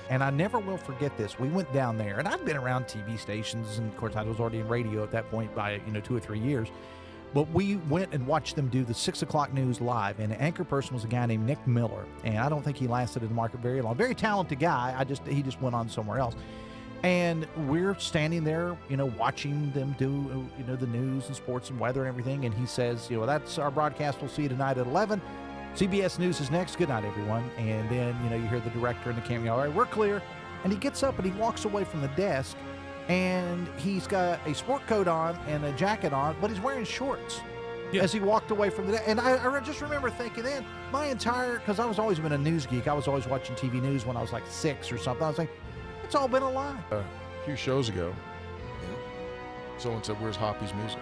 And I never will forget this. We went down there, and I'd been around TV stations, and of course I was already in radio at that point by 2 or 3 years. But we went and watched them do the 6 o'clock news live, and the anchor person was a guy named Nick Miller, and I don't think he lasted in the market very long. Very talented guy. He just went on somewhere else. And we're standing there, watching them do, the news and sports and weather and everything. And he says, that's our broadcast. We'll see you tonight at 11. CBS News is next. Good night, everyone. And then, you hear the director and the camera, all right, we're clear. And he gets up and he walks away from the desk, and he's got a sport coat on and a jacket on, but he's wearing shorts as he walked away from the desk. And I just remember thinking then, because I was always been a news geek. I was always watching TV news when I was like 6 or something. I was like, it's all been a lie. A few shows ago, someone said, where's Hoppy's music?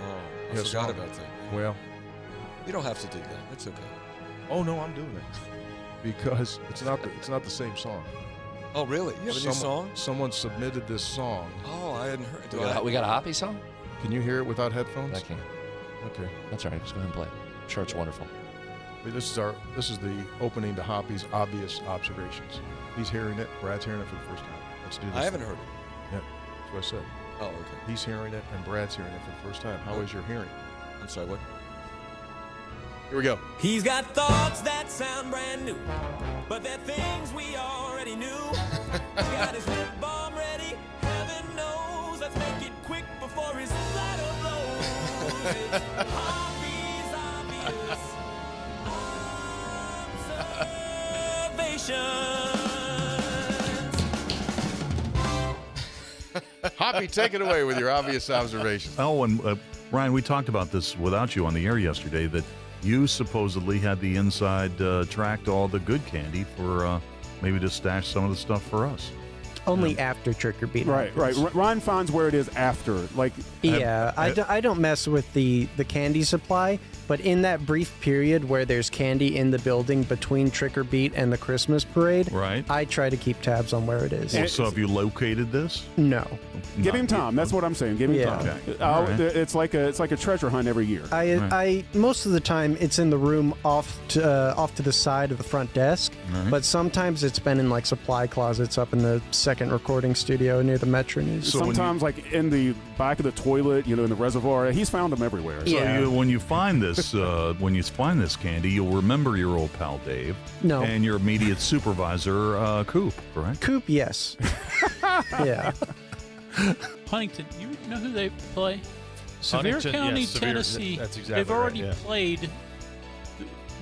Oh, I forgot about that. Well, you don't have to do that. That's okay. Oh no, I'm doing it because it's not the same song. Oh really? You have a new song? Someone submitted this song. Oh, I hadn't heard. We got a Hoppy song? Can you hear it without headphones? I can. Okay. That's all right. Just go ahead and play it. I'm sure it's wonderful. This is the opening to Hoppy's Obvious Observations. He's hearing it. Brad's hearing it for the first time. Let's do this. I haven't heard it. Yeah, that's what I said. Oh, okay. He's hearing it, and Brad's hearing it for the first time. How is your hearing? I'm sorry, what? Here we go. He's got thoughts that sound brand new, but they're things we already knew. He's got his lip balm ready, heaven knows. Let's make it quick before his bladder blows. It's Hoppy's Obvious Observations. Hoppy, take it away with your obvious observations. Oh, and Ryan, we talked about this without you on the air yesterday, that you supposedly had the inside track to all the good candy for maybe to stash some of the stuff for us. Only after trick or treat. Right. Ron finds where it is after. I don't mess with the candy supply, but in that brief period where there's candy in the building between trick or treat and the Christmas parade, right, I try to keep tabs on where it is. Well, so have you located this? No. Give him time. That's what I'm saying. Give him time. Okay. Right. It's like a treasure hunt every year. I most of the time it's in the room off to the side of the front desk, but sometimes it's been in like supply closets up in the second recording studio near the MetroNews. So sometimes like in the back of the toilet, in the reservoir. He's found them everywhere. So when you find this candy, you'll remember your old pal Dave. No. And your immediate supervisor, Coop, correct? Coop, yes. Yeah. Huntington, you know who they play? Sevier County, yes, Sevier, Tennessee. That's exactly They've already right, yeah. played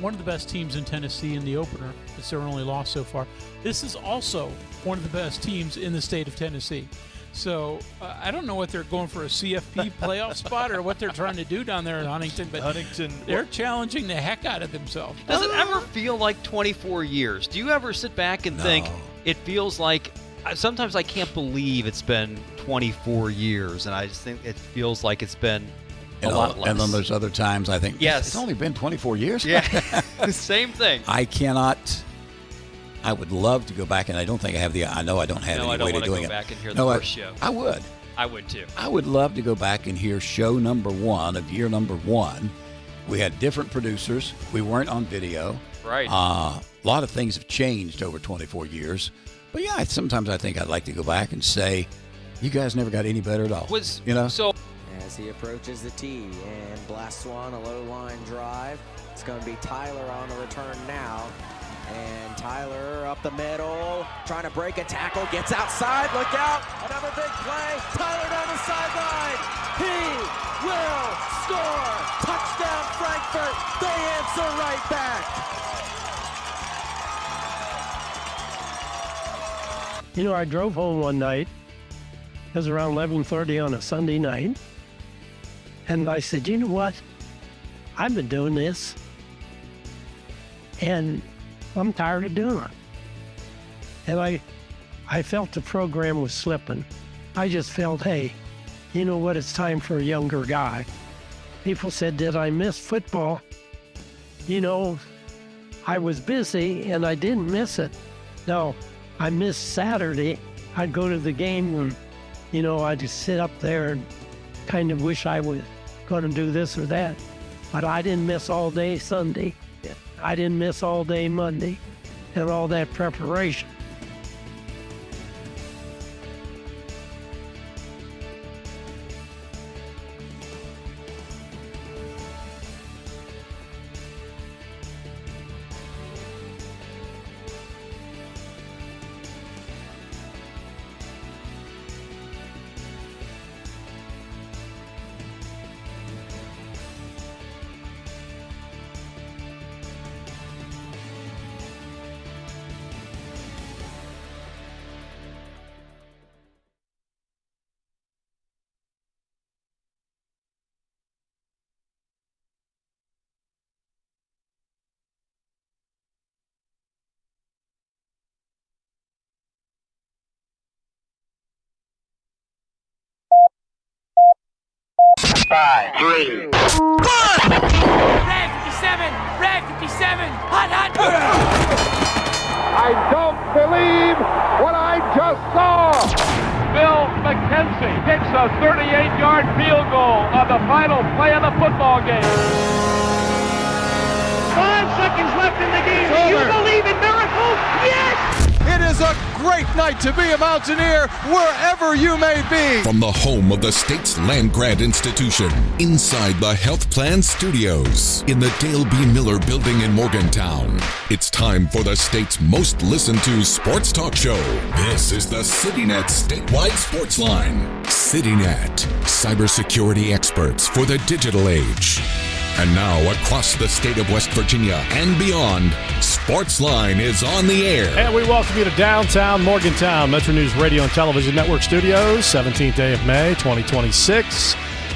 one of the best teams in Tennessee in the opener. It's their only loss so far. This is also one of the best teams in the state of Tennessee. So I don't know what they're going for, a CFP playoff spot or what they're trying to do down there in Huntington, but they're challenging the heck out of themselves. Does it ever feel like 24 years? Do you ever sit back and think it feels like, sometimes I can't believe it's been 24 years, and I just think it feels like it's been a lot less. And then there's other times I think, yes, it's only been 24 years? Yeah, same thing. I would love to go back, and I don't think I have I know I don't have any way to doing it. No, I don't want to go back and hear the first show. I would. I would too. I would love to go back and hear show number 1 of year number 1. We had different producers. We weren't on video. Right. A lot of things have changed over 24 years. But yeah, sometimes I think I'd like to go back and say, you guys never got any better at all. So as he approaches the tee and blasts one, a low line drive. It's going to be Tyler on the return now. And Tyler up the middle, trying to break a tackle, gets outside, look out, another big play, Tyler down the sideline, he will score, touchdown Frankfurt, they answer right back. I drove home one night, it was around 11:30 on a Sunday night, and I said, you know what, I've been doing this, and I'm tired of doing it. And I felt the program was slipping. I just felt, hey, you know what, it's time for a younger guy. People said, did I miss football? I was busy and I didn't miss it. No, I missed Saturday. I'd go to the game and, I'd just sit up there and kind of wish I was going to do this or that. But I didn't miss all day Sunday. I didn't miss all day Monday and all that preparation. 5, 3. Red 57! Red 57! Hot, hot! I don't believe what I just saw. Bill McKenzie hits a 38-yard field goal on the final play of the football game. 5 seconds left in the game. Do you believe in miracles? Yes! It is a great night to be a Mountaineer wherever you may be. From the home of the state's land grant institution, inside the Health Plan Studios, in the Dale B. Miller Building in Morgantown, it's time for the state's most listened to sports talk show. This is the CityNet Statewide Sportsline. CityNet, cybersecurity experts for the digital age. And now, across the state of West Virginia and beyond, Sportsline is on the air. And we welcome you to downtown Morgantown, MetroNews Radio and Television Network Studios, 17th day of May, 2026.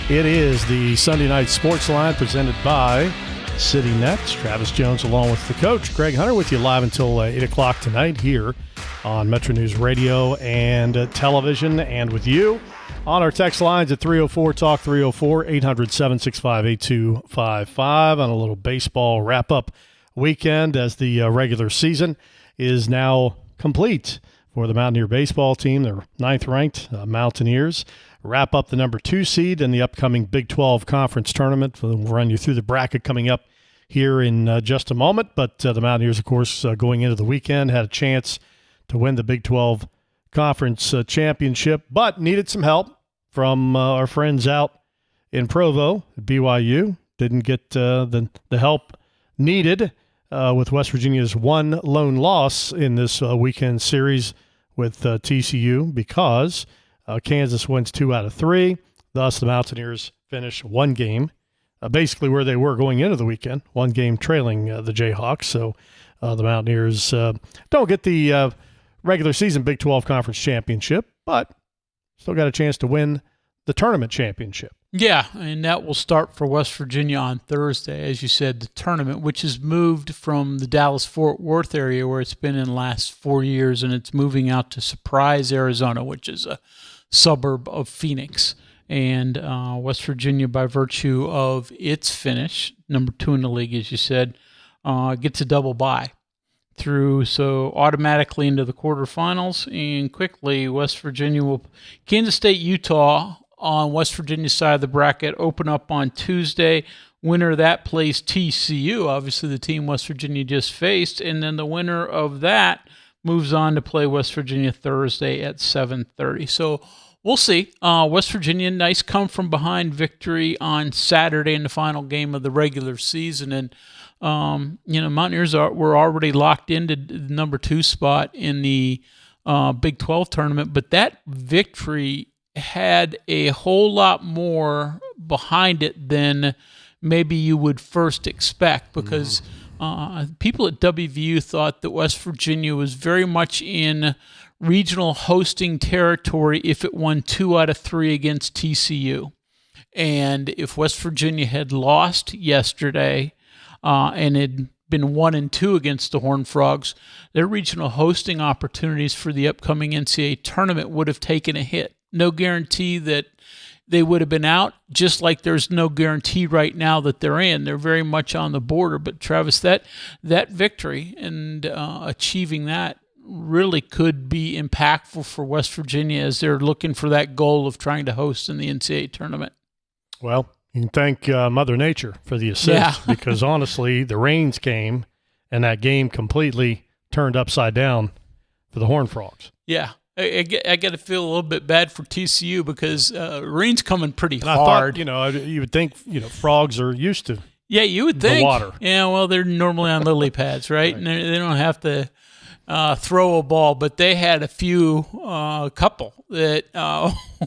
It is the Sunday Night Sportsline presented by CityNet. Travis Jones along with the coach, Greg Hunter, with you live until 8 o'clock tonight here on MetroNews Radio and Television, and with you on our text lines at 304-TALK, 304-800-765-8255 on a little baseball wrap-up weekend as the regular season is now complete for the Mountaineer baseball team. They're 9th-ranked Mountaineers. Wrap up the number 2 seed in the upcoming Big 12 Conference Tournament. We'll run you through the bracket coming up here in just a moment. But the Mountaineers, of course, going into the weekend, had a chance to win the Big 12 Conference Championship, but needed some help from our friends out in Provo at BYU. Didn't get the help needed with West Virginia's one lone loss in this weekend series with TCU because Kansas wins 2 out of 3. Thus, the Mountaineers finish one game, basically where they were going into the weekend, one game trailing the Jayhawks. So the Mountaineers don't get the regular season Big 12 Conference Championship, but still got a chance to win the tournament championship. Yeah, and that will start for West Virginia on Thursday, as you said, the tournament, which has moved from the Dallas-Fort Worth area where it's been in the last 4 years, and it's moving out to Surprise, Arizona, which is a suburb of Phoenix. And West Virginia, by virtue of its finish, number 2 in the league, as you said, gets a double bye through, so automatically into the quarterfinals. And quickly, West Virginia will Kansas State, Utah on West Virginia's side of the bracket open up on Tuesday. Winner of that plays TCU, obviously the team West Virginia just faced, and then the winner of that moves on to play West Virginia Thursday at 7:30. So we'll see. West Virginia, nice come from behind victory on Saturday in the final game of the regular season, and Mountaineers were already locked into the number 2 spot in the Big 12 tournament, but that victory had a whole lot more behind it than maybe you would first expect, because people at WVU thought that West Virginia was very much in regional hosting territory if it won 2 out of 3 against TCU. And if West Virginia had lost yesterday and had been 1-2 against the Horned Frogs, their regional hosting opportunities for the upcoming NCAA tournament would have taken a hit. No guarantee that they would have been out, just like there's no guarantee right now that they're in. They're very much on the border. But, Travis, that victory and achieving that really could be impactful for West Virginia as they're looking for that goal of trying to host in the NCAA tournament. Well, you can thank Mother Nature for the assist because, honestly, the rains came and that game completely turned upside down for the Horned Frogs. Yeah. I got to feel a little bit bad for TCU because rain's coming pretty and hard. I thought, you would think, frogs are used to you would think. The water. Yeah, well, they're normally on lily pads, right? And they don't have to throw a ball, but they had a couple that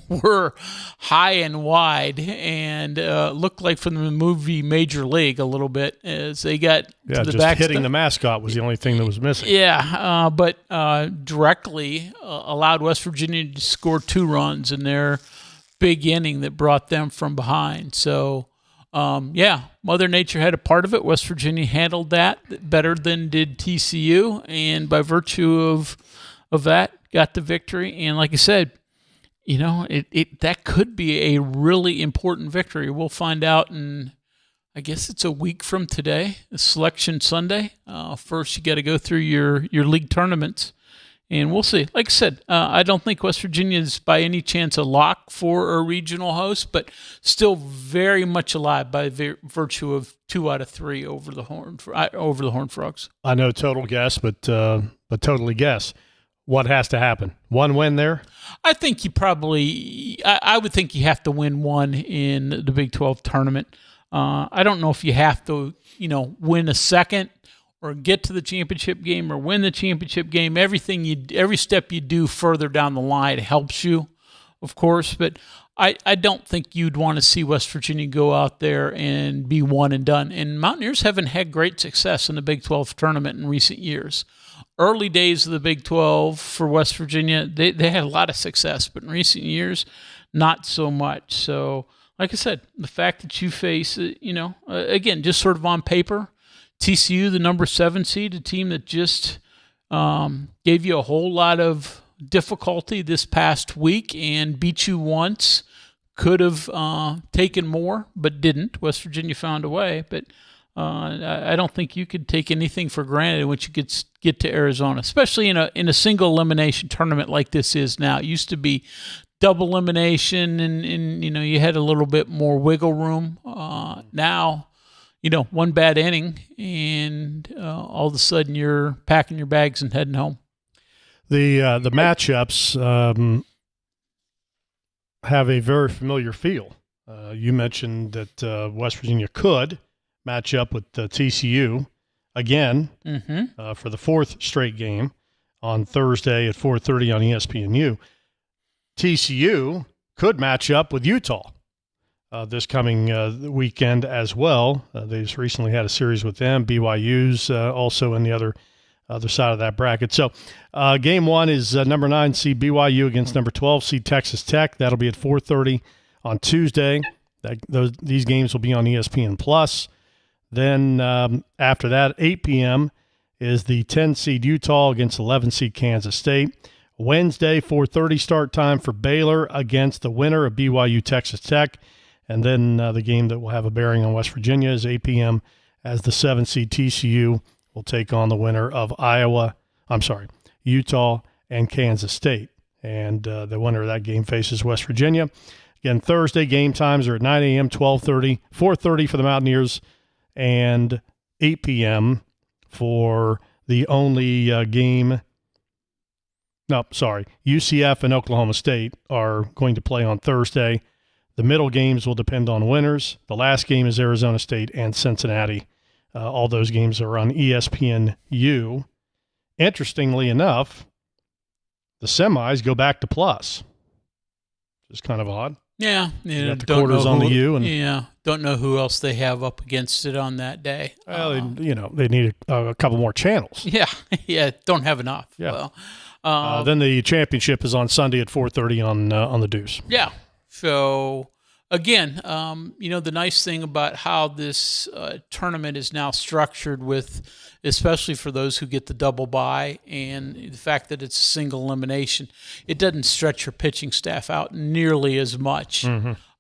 were high and wide and looked like from the movie Major League a little bit as they got to the just back. Hitting the mascot was the only thing that was missing. Yeah, but directly allowed West Virginia to score 2 runs in their big inning that brought them from behind. So, Mother Nature had a part of it. West Virginia handled that better than did TCU, and by virtue of that, got the victory. And like I said, that could be a really important victory. We'll find out in, I guess it's a week from today, Selection Sunday. First, you got to go through your league tournaments, and we'll see. Like I said, I don't think West Virginia is by any chance a lock for a regional host, but still very much alive by virtue of 2 out of 3 over the Horned Frogs. I know total guess, but totally guess. What has to happen? One win there? I think I would think you have to win one in the Big 12 tournament. I don't know if you have to, win a second or get to the championship game or win the championship game. Every step you do further down the line helps you, of course. But I don't think you'd want to see West Virginia go out there and be one and done. And Mountaineers haven't had great success in the Big 12 tournament in recent years. Early days of the Big 12 for West Virginia, they had a lot of success, but in recent years, not so much. So, like I said, the fact that you face, again, just sort of on paper, TCU, the number 7 seed, a team that just gave you a whole lot of difficulty this past week and beat you once, could have taken more, but didn't. West Virginia found a way, but I don't think you could take anything for granted once you get to Arizona, especially in a single elimination tournament like this is now. It used to be double elimination, and you had a little bit more wiggle room. Now, one bad inning, and all of a sudden you're packing your bags and heading home. The matchups have a very familiar feel. You mentioned that West Virginia could match up with TCU again for the 4th straight game on Thursday at 4:30 on ESPNU. TCU could match up with Utah this coming weekend as well. They just recently had a series with them. BYU's also in the other side of that bracket. So game 1 is number 9 seed BYU against number 12 seed Texas Tech. That'll be at 4:30 on Tuesday. These games will be on ESPN Plus. Then after that, 8 p.m. is the 10 seed Utah against 11 seed Kansas State. Wednesday, 4:30 start time for Baylor against the winner of BYU Texas Tech. And then the game that will have a bearing on West Virginia is 8 p.m. as the 7 seed TCU will take on the winner of Utah and Kansas State. And the winner of that game faces West Virginia. Again, Thursday game times are at 9 a.m., 12:30, 4:30 for the Mountaineers, and 8 p.m. for the only game. No, sorry. UCF and Oklahoma State are going to play on Thursday. The middle games will depend on winners. The last game is Arizona State and Cincinnati. All those games are on ESPNU. Interestingly enough, the semis go back to plus. Just kind of odd. Yeah, you got the quarters on the U, and don't know who else they have up against it on that day. Well, they need a couple more channels. Yeah, don't have enough. Yeah. Well, then the championship is on Sunday at 4:30 on the Deuce. Yeah. So again, the nice thing about how this tournament is now structured with, especially for those who get the double bye and the fact that it's a single elimination, it doesn't stretch your pitching staff out nearly as much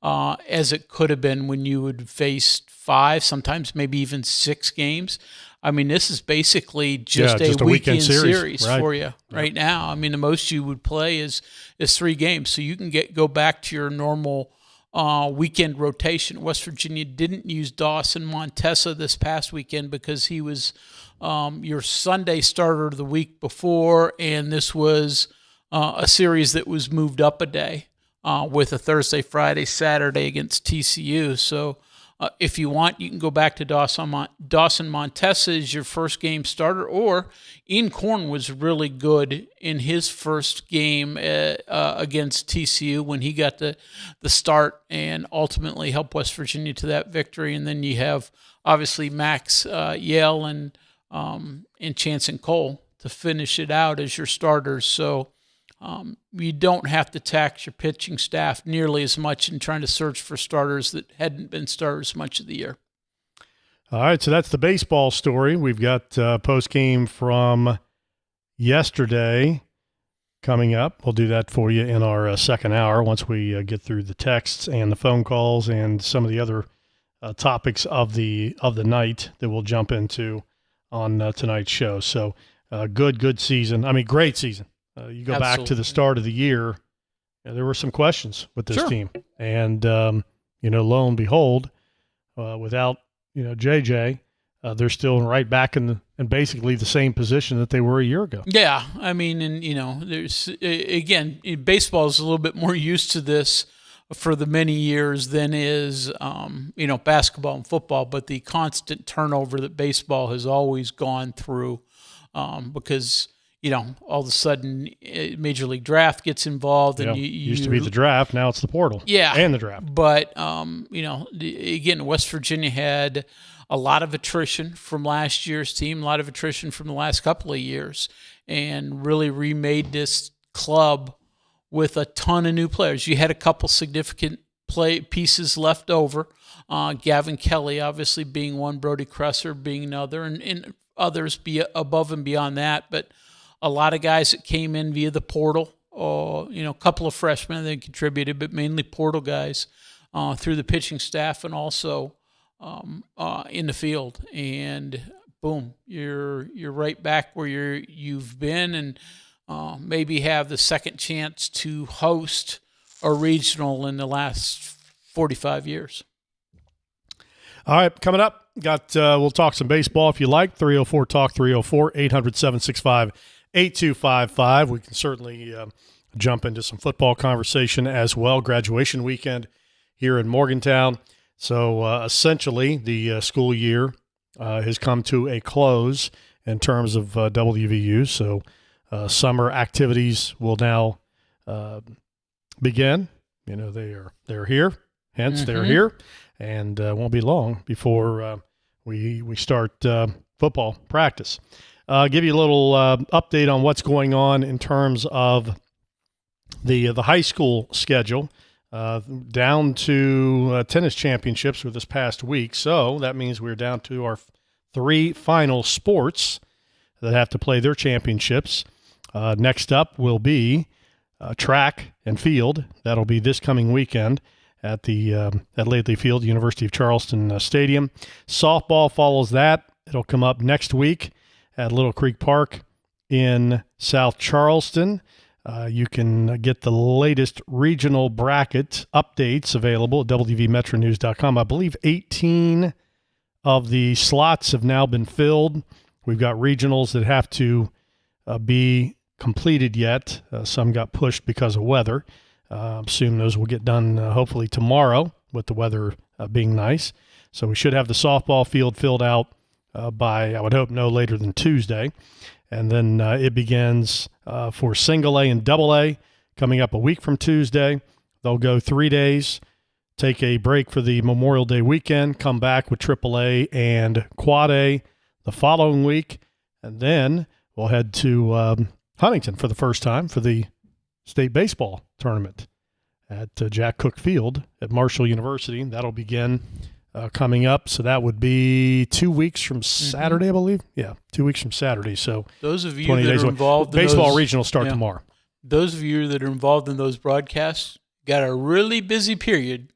as it could have been when you would face 5, sometimes maybe even 6 games. I mean, this is basically just a weekend series for you right now. I mean, the most you would play is 3 games, so you can go back to your normal weekend rotation. West Virginia didn't use Dawson Montesa this past weekend because he was your Sunday starter the week before, and this was a series that was moved up a day with a Thursday, Friday, Saturday against TCU. So if you want, you can go back to Dawson Montesa as your first game starter, or Ian Korn was really good in his first game against TCU when he got the start and ultimately helped West Virginia to that victory. And then you have obviously Max Yale and Chance and Cole to finish it out as your starters. So you don't have to tax your pitching staff nearly as much in trying to search for starters that hadn't been starters much of the year. All right, so that's the baseball story. We've got post-game from yesterday. coming up. We'll do that for you in our second hour once we get through the texts and the phone calls and some of the other topics of the night that we'll jump into on tonight's show. So good season. I mean, great season. You go back to the start of the year, there were some questions with this team. And, lo and behold, without, JJ, they're still right back in basically the same position that they were a year ago. Yeah. I mean, and, there's, again, baseball is a little bit more used to this for the many years than is, basketball and football, but the constant turnover that baseball has always gone through because, all of a sudden Major League Draft gets involved. And used to be the draft. Now it's the portal. Yeah. And the draft. But, again, West Virginia had a lot of attrition from last year's team, a lot of attrition from the last couple of years, and really remade this club with a ton of new players. You had a couple significant pieces left over. Gavin Kelly, obviously, being one, Brody Kresser being another, and others be above and beyond that. But a lot of guys that came in via the portal, a couple of freshmen that contributed, but mainly portal guys through the pitching staff and also in the field. And boom, you're right back where you've been, and maybe have the second chance to host a regional in the last 45 years. All right, coming up, we'll talk some baseball if you like. 304 Talk 304 800 765 8255. We can certainly jump into some football conversation as well. Graduation weekend here in Morgantown. So essentially, the school year has come to a close in terms of WVU. So summer activities will now begin. They're here, hence they're here, and won't be long before we start football practice. Give you a little update on what's going on in terms of the high school schedule. Down to tennis championships for this past week. So that means we're down to our 3 final sports that have to play their championships. Next up will be track and field. That'll be this coming weekend at the at Lately Field, University of Charleston Stadium. Softball follows that. It'll come up next week at Little Creek Park in South Charleston. You can get the latest regional bracket updates available at wvmetronews.com. I believe 18 of the slots have now been filled. We've got regionals that have to be completed yet. Some got pushed because of weather. Assume those will get done hopefully tomorrow with the weather being nice. So we should have the softball field filled out by, I would hope, no later than Tuesday. And then it begins for single A and double A coming up a week from Tuesday. They'll go 3 days, take a break for the Memorial Day weekend, come back with triple A and quad A the following week, and then we'll head to Huntington for the first time for the state baseball tournament at Jack Cook Field at Marshall University. That'll begin coming up. So that would be 2 weeks from Saturday, I believe. Yeah, 2 weeks from Saturday. So those of you that are involved in baseball regional start tomorrow. Those of you that are involved in those broadcasts got a really busy period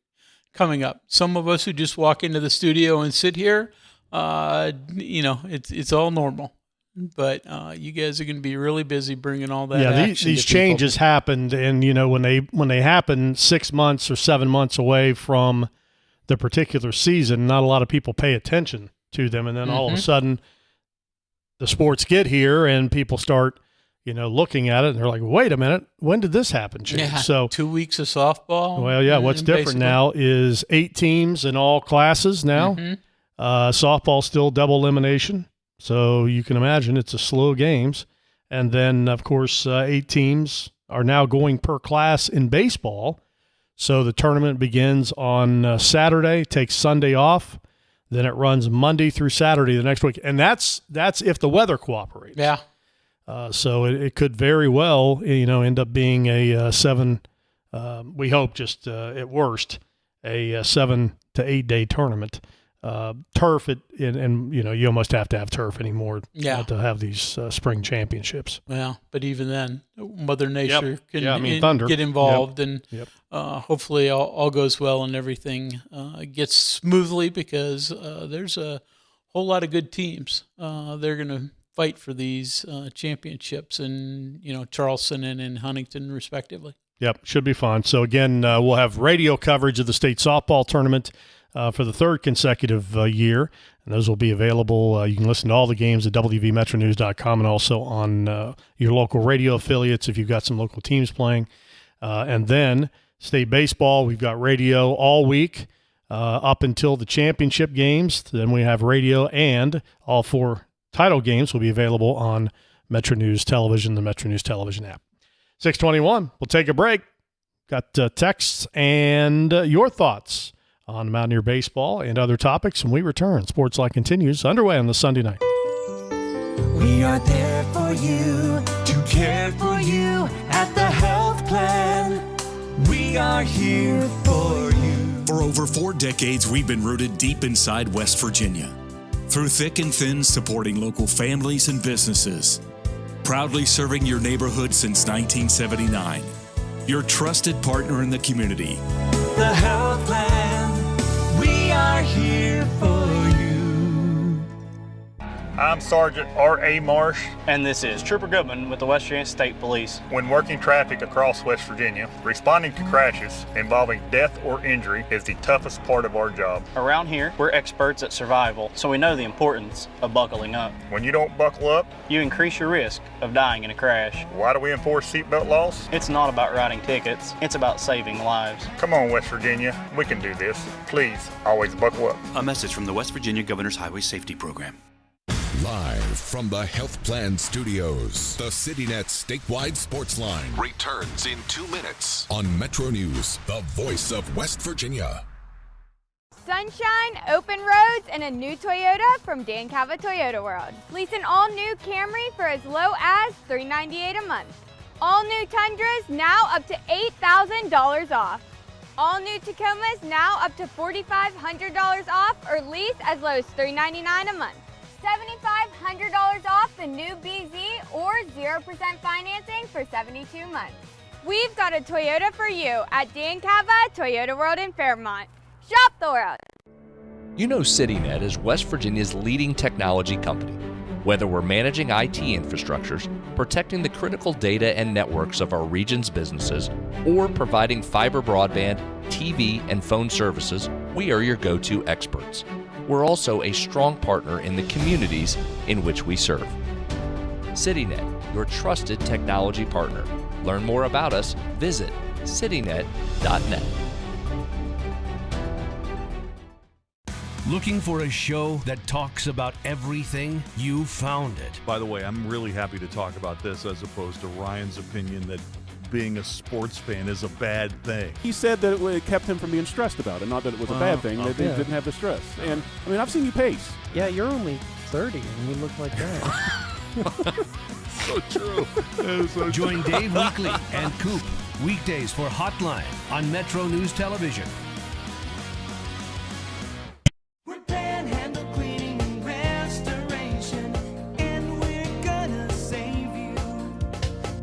coming up. Some of us who just walk into the studio and sit here, it's all normal. But you guys are going to be really busy bringing all that. Yeah, action these to people. changes happened, and when they happen 6 months or 7 months away from the particular season, not a lot of people pay attention to them, and then all of a sudden the sports get here and people start looking at it and they're like, wait a minute, when did this happen? Yeah, so 2 weeks of softball. Well, yeah, what's different basically now is 8 teams in all classes now. Softball still double elimination, so you can imagine it's a slow games. And then of course 8 teams are now going per class in baseball. So the tournament begins on Saturday, takes Sunday off, then it runs Monday through Saturday the next week, and that's if the weather cooperates. Yeah. So it could very well, end up being a 7. We hope just at worst a 7 to 8 day tournament. turf, and you almost have to have turf anymore to have these spring championships. Well, but even then, Mother Nature can Thunder. get involved, and hopefully all goes well and everything gets smoothly, because there's a whole lot of good teams. They're going to fight for these championships in Charleston and in Huntington, respectively. Yep, should be fun. So again, we'll have radio coverage of the state softball tournament for the third consecutive year, and those will be available. You can listen to all the games at wvmetronews.com and also on your local radio affiliates if you've got some local teams playing. And then state baseball, we've got radio all week up until the championship games. Then we have radio, and all 4 title games will be available on MetroNews Television, the MetroNews Television app. 6:21, we'll take a break. Got texts and your thoughts on Mountaineer baseball and other topics, and we return. Sportsline continues, underway on the Sunday night. We are there for you, to care for you at the health plan. We are here for you. For over 4 decades, we've been rooted deep inside West Virginia. Through thick and thin, supporting local families and businesses. Proudly serving your neighborhood since 1979. Your trusted partner in the community. The health plan, we are here for you. I'm Sergeant R.A. Marsh. And this is Trooper Goodman with the West Virginia State Police. When working traffic across West Virginia, responding to crashes involving death or injury is the toughest part of our job. Around here, we're experts at survival, so we know the importance of buckling up. When you don't buckle up, you increase your risk of dying in a crash. Why do we enforce seatbelt laws? It's not about writing tickets, it's about saving lives. Come on, West Virginia, we can do this. Please, always buckle up. A message from the West Virginia Governor's Highway Safety Program. Live from the Health Plan Studios, the CityNet statewide Sportsline returns in 2 minutes on MetroNews, the voice of West Virginia. Sunshine, open roads, and a new Toyota from Dan Cava Toyota World. Lease an all-new Camry for as low as $398 a month. All new Tundras now up to $8,000 off. All new Tacomas now up to $4,500 off, or lease as low as $399 a month. $7,500 off the new BZ or 0% financing for 72 months. We've got a Toyota for you at Dan Cava Toyota World in Fairmont. Shop the world. You know CityNet is West Virginia's leading technology company. Whether we're managing IT infrastructures, protecting the critical data and networks of our region's businesses, or providing fiber broadband, TV, and phone services, we are your go-to experts. We're also a strong partner in the communities in which we serve. CityNet, your trusted technology partner. Learn more about us, visit citynet.net. Looking for a show that talks about everything? You found it. By the way, I'm really happy to talk about this as opposed to Ryan's opinion that being a sports fan is a bad thing. He said that it kept him from being stressed about it, not that it was a bad thing, that they didn't have the stress. And, I mean, I've seen you pace. Yeah, you're only 30 and you look like that. So true. Join Dave Weekly and Coop weekdays for Hotline on MetroNews Television. We're Panhandle Cleaning and Restoration, and we're gonna save you.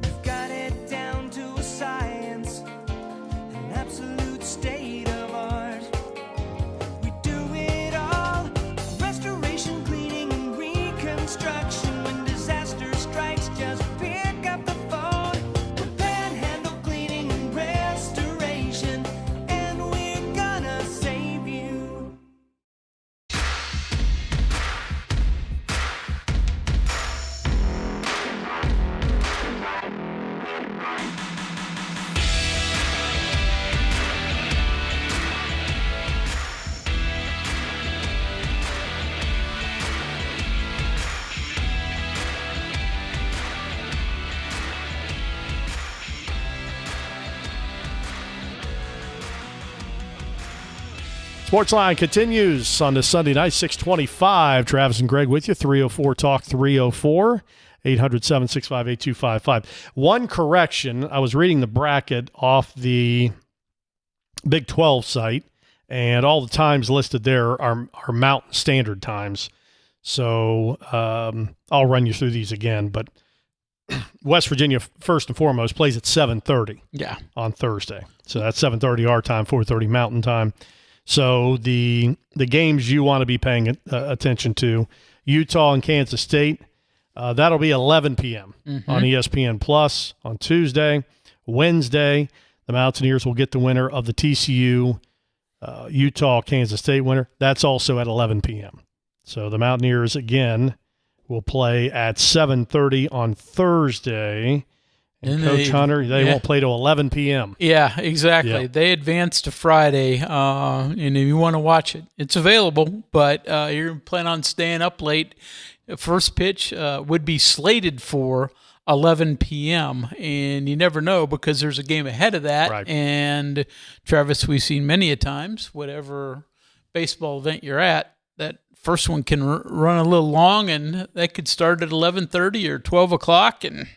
We've got it down to a science, an absolute state of art. We do it all, restoration, cleaning, and reconstruction. When disaster strikes, just pick up the phone. We're Panhandle Cleaning and Restoration, and we're gonna save you. Sportsline continues on this Sunday night, 6:25. Travis and Greg with you, 304-TALK, 304-800-765-8255. One correction, I was reading the bracket off the Big 12 site, And all the times listed there are Mountain Standard times. So I'll run you through these again. But West Virginia, first and foremost, plays at 7:30 on Thursday. So that's 7:30 our time, 4:30 Mountain time. So the games you want to be paying attention to, Utah and Kansas State, that'll be 11 p.m. on ESPN Plus on Tuesday. Wednesday, the Mountaineers will get the winner of the TCU Utah-Kansas State winner. That's also at 11 p.m. So the Mountaineers, again, will play at 7:30 on Thursday. And Coach Hunter, they won't play till 11 p.m. Yeah, exactly. Yeah. They advanced to Friday, and if you want to watch it, it's available, but you're planning on staying up late. First pitch would be slated for 11 p.m., and you never know because there's a game ahead of that. Right. And, Travis, we've seen many a times, whatever baseball event you're at, that first one can run a little long, and that could start at 11:30 or 12 o'clock, and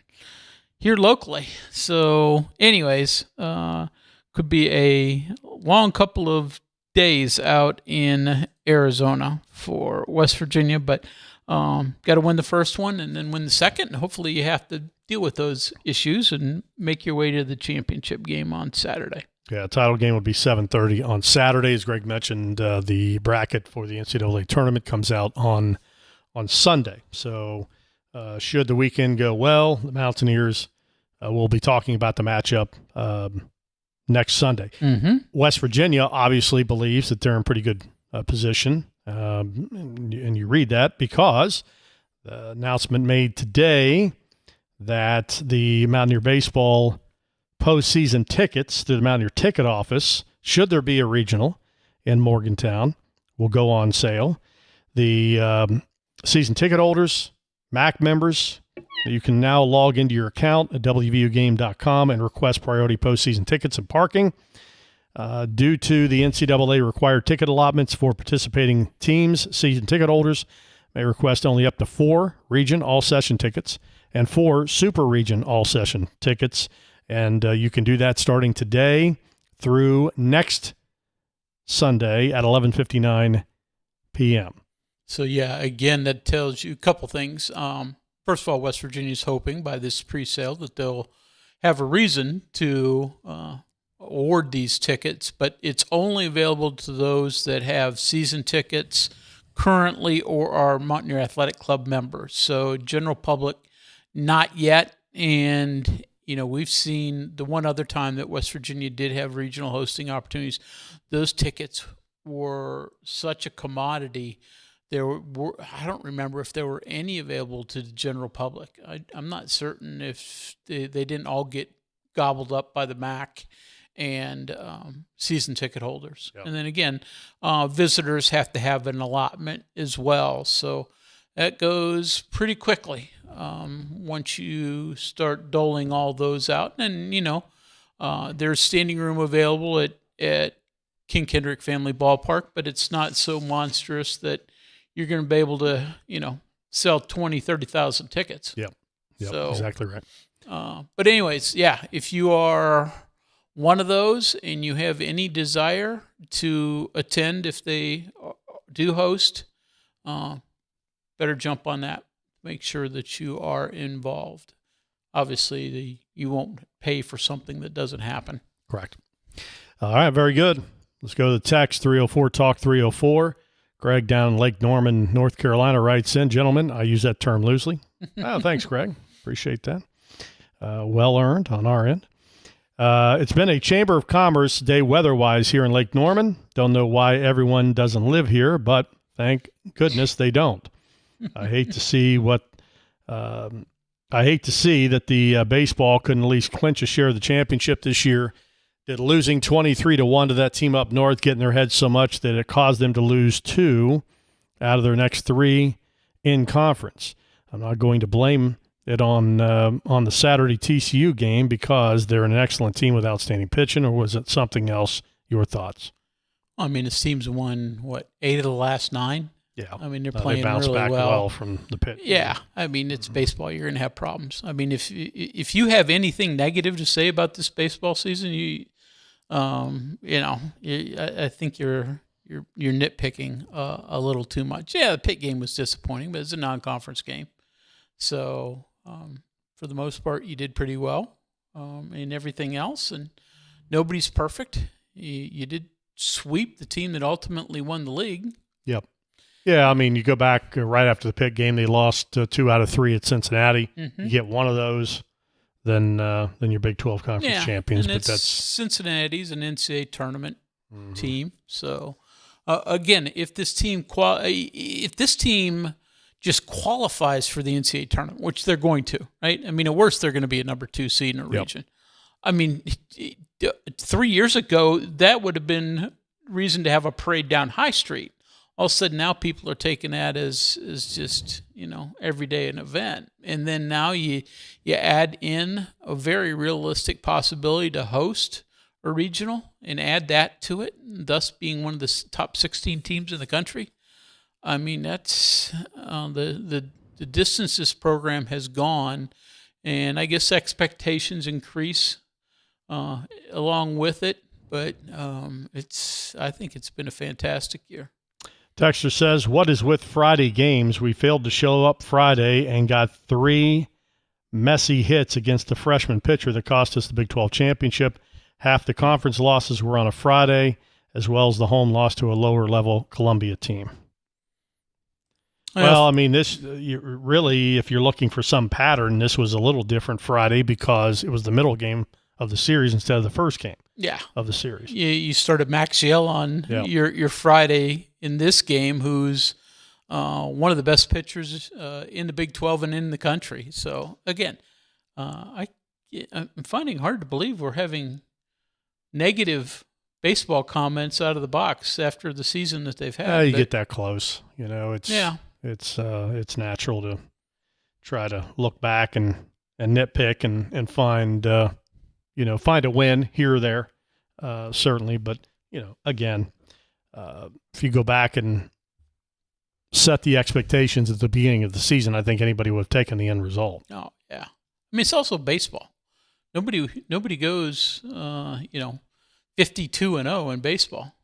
here locally. So anyways, could be a long couple of days out in Arizona for West Virginia, but got to win the first one and then win the second. And hopefully you have to deal with those issues and make your way to the championship game on Saturday. Yeah, title game will be 7:30 on Saturday. As Greg mentioned, the bracket for the NCAA tournament comes out on Sunday. So should the weekend go well, the Mountaineers will be talking about the matchup next Sunday. West Virginia obviously believes that they're in pretty good position, and you read that because the announcement made today that the Mountaineer Baseball postseason tickets through the Mountaineer Ticket Office, should there be a regional in Morgantown, will go on sale. The season ticket holders, MAC members, you can now log into your account at wvugame.com and request priority postseason tickets and parking. Due to the NCAA required ticket allotments for participating teams, season ticket holders may request only up to 4 region all-session tickets and 4 super region all-session tickets. And you can do that starting today through next Sunday at 11:59 p.m. So, yeah, again, that tells you a couple things. First of all, West Virginia is hoping by this pre-sale that they'll have a reason to award these tickets, but it's only available to those that have season tickets currently or are Mountaineer Athletic Club members. So, general public, not yet. And we've seen the one other time that West Virginia did have regional hosting opportunities. Those tickets were such a commodity. I don't remember if there were any available to the general public. I'm not certain if they didn't all get gobbled up by the MAC and season ticket holders. Yep. And then again, visitors have to have an allotment as well. So that goes pretty quickly once you start doling all those out. And, there's standing room available at King Kendrick Family Ballpark, but it's not so monstrous that you're going to be able to, sell 20, 30,000 tickets. Yep, so, exactly right. But anyways, yeah, if you are one of those and you have any desire to attend if they do host, better jump on that. Make sure that you are involved. Obviously, you won't pay for something that doesn't happen. Correct. All right, very good. Let's go to the text, 304-TALK-304. Greg down in Lake Norman, North Carolina writes in, gentlemen, I use that term loosely. Oh, thanks, Greg. Appreciate that. Well earned on our end. It's been a Chamber of Commerce day weather-wise here in Lake Norman. Don't know why everyone doesn't live here, but thank goodness they don't. I hate to see that the baseball couldn't at least clinch a share of the championship this year. Did losing 23-1 to that team up north get in their heads so much that it caused them to lose 2 out of their next 3 in conference. I'm not going to blame it on the Saturday TCU game because they're an excellent team with outstanding pitching, or was it something else? Your thoughts? I mean, this team's won, 8 of the last 9? Yeah. I mean, they're playing they bounced really back well from the pit. Yeah. I mean, it's baseball. You're going to have problems. I mean, if you have anything negative to say about this baseball season, I think you're nitpicking a little too much. Yeah, the Pitt game was disappointing, but it's a non-conference game. So for the most part, you did pretty well in everything else, and nobody's perfect. You did sweep the team that ultimately won the league. Yep. Yeah, I mean, you go back right after the Pitt game, they lost 2 out of 3 at Cincinnati. Mm-hmm. You get one of those, then you're Big 12 Conference champions. And But it's that's Cincinnati's an NCAA tournament team. So again, if this team just qualifies for the NCAA tournament, which they're going to, right? I mean, at worst, they're going to be a number 2 seed in a region. I mean, 3 years ago, that would have been reason to have a parade down High Street. All of a sudden, now people are taking that as just, every day an event. And then now you add in a very realistic possibility to host a regional and add that to it, thus being one of the top 16 teams in the country. I mean, that's the distance this program has gone, and I guess expectations increase along with it. But I think it's been a fantastic year. Texter says, what is with Friday games? We failed to show up Friday and got 3 messy hits against the freshman pitcher that cost us the Big 12 championship. Half the conference losses were on a Friday, as well as the home loss to a lower-level Columbia team. Well, I mean, this really, if you're looking for some pattern, this was a little different Friday because it was the middle game of the series instead of the first game of the series. You started Maxiell on your Friday in this game, who's one of the best pitchers in the Big 12 and in the country. So, again, I'm finding it hard to believe we're having negative baseball comments out of the box after the season that they've had. You get that close. It's natural to try to look back and nitpick and find find a win here or there, certainly. But again, if you go back and set the expectations at the beginning of the season, I think anybody would have taken the end result. Oh yeah, I mean it's also baseball. Nobody goes 52-0 in baseball.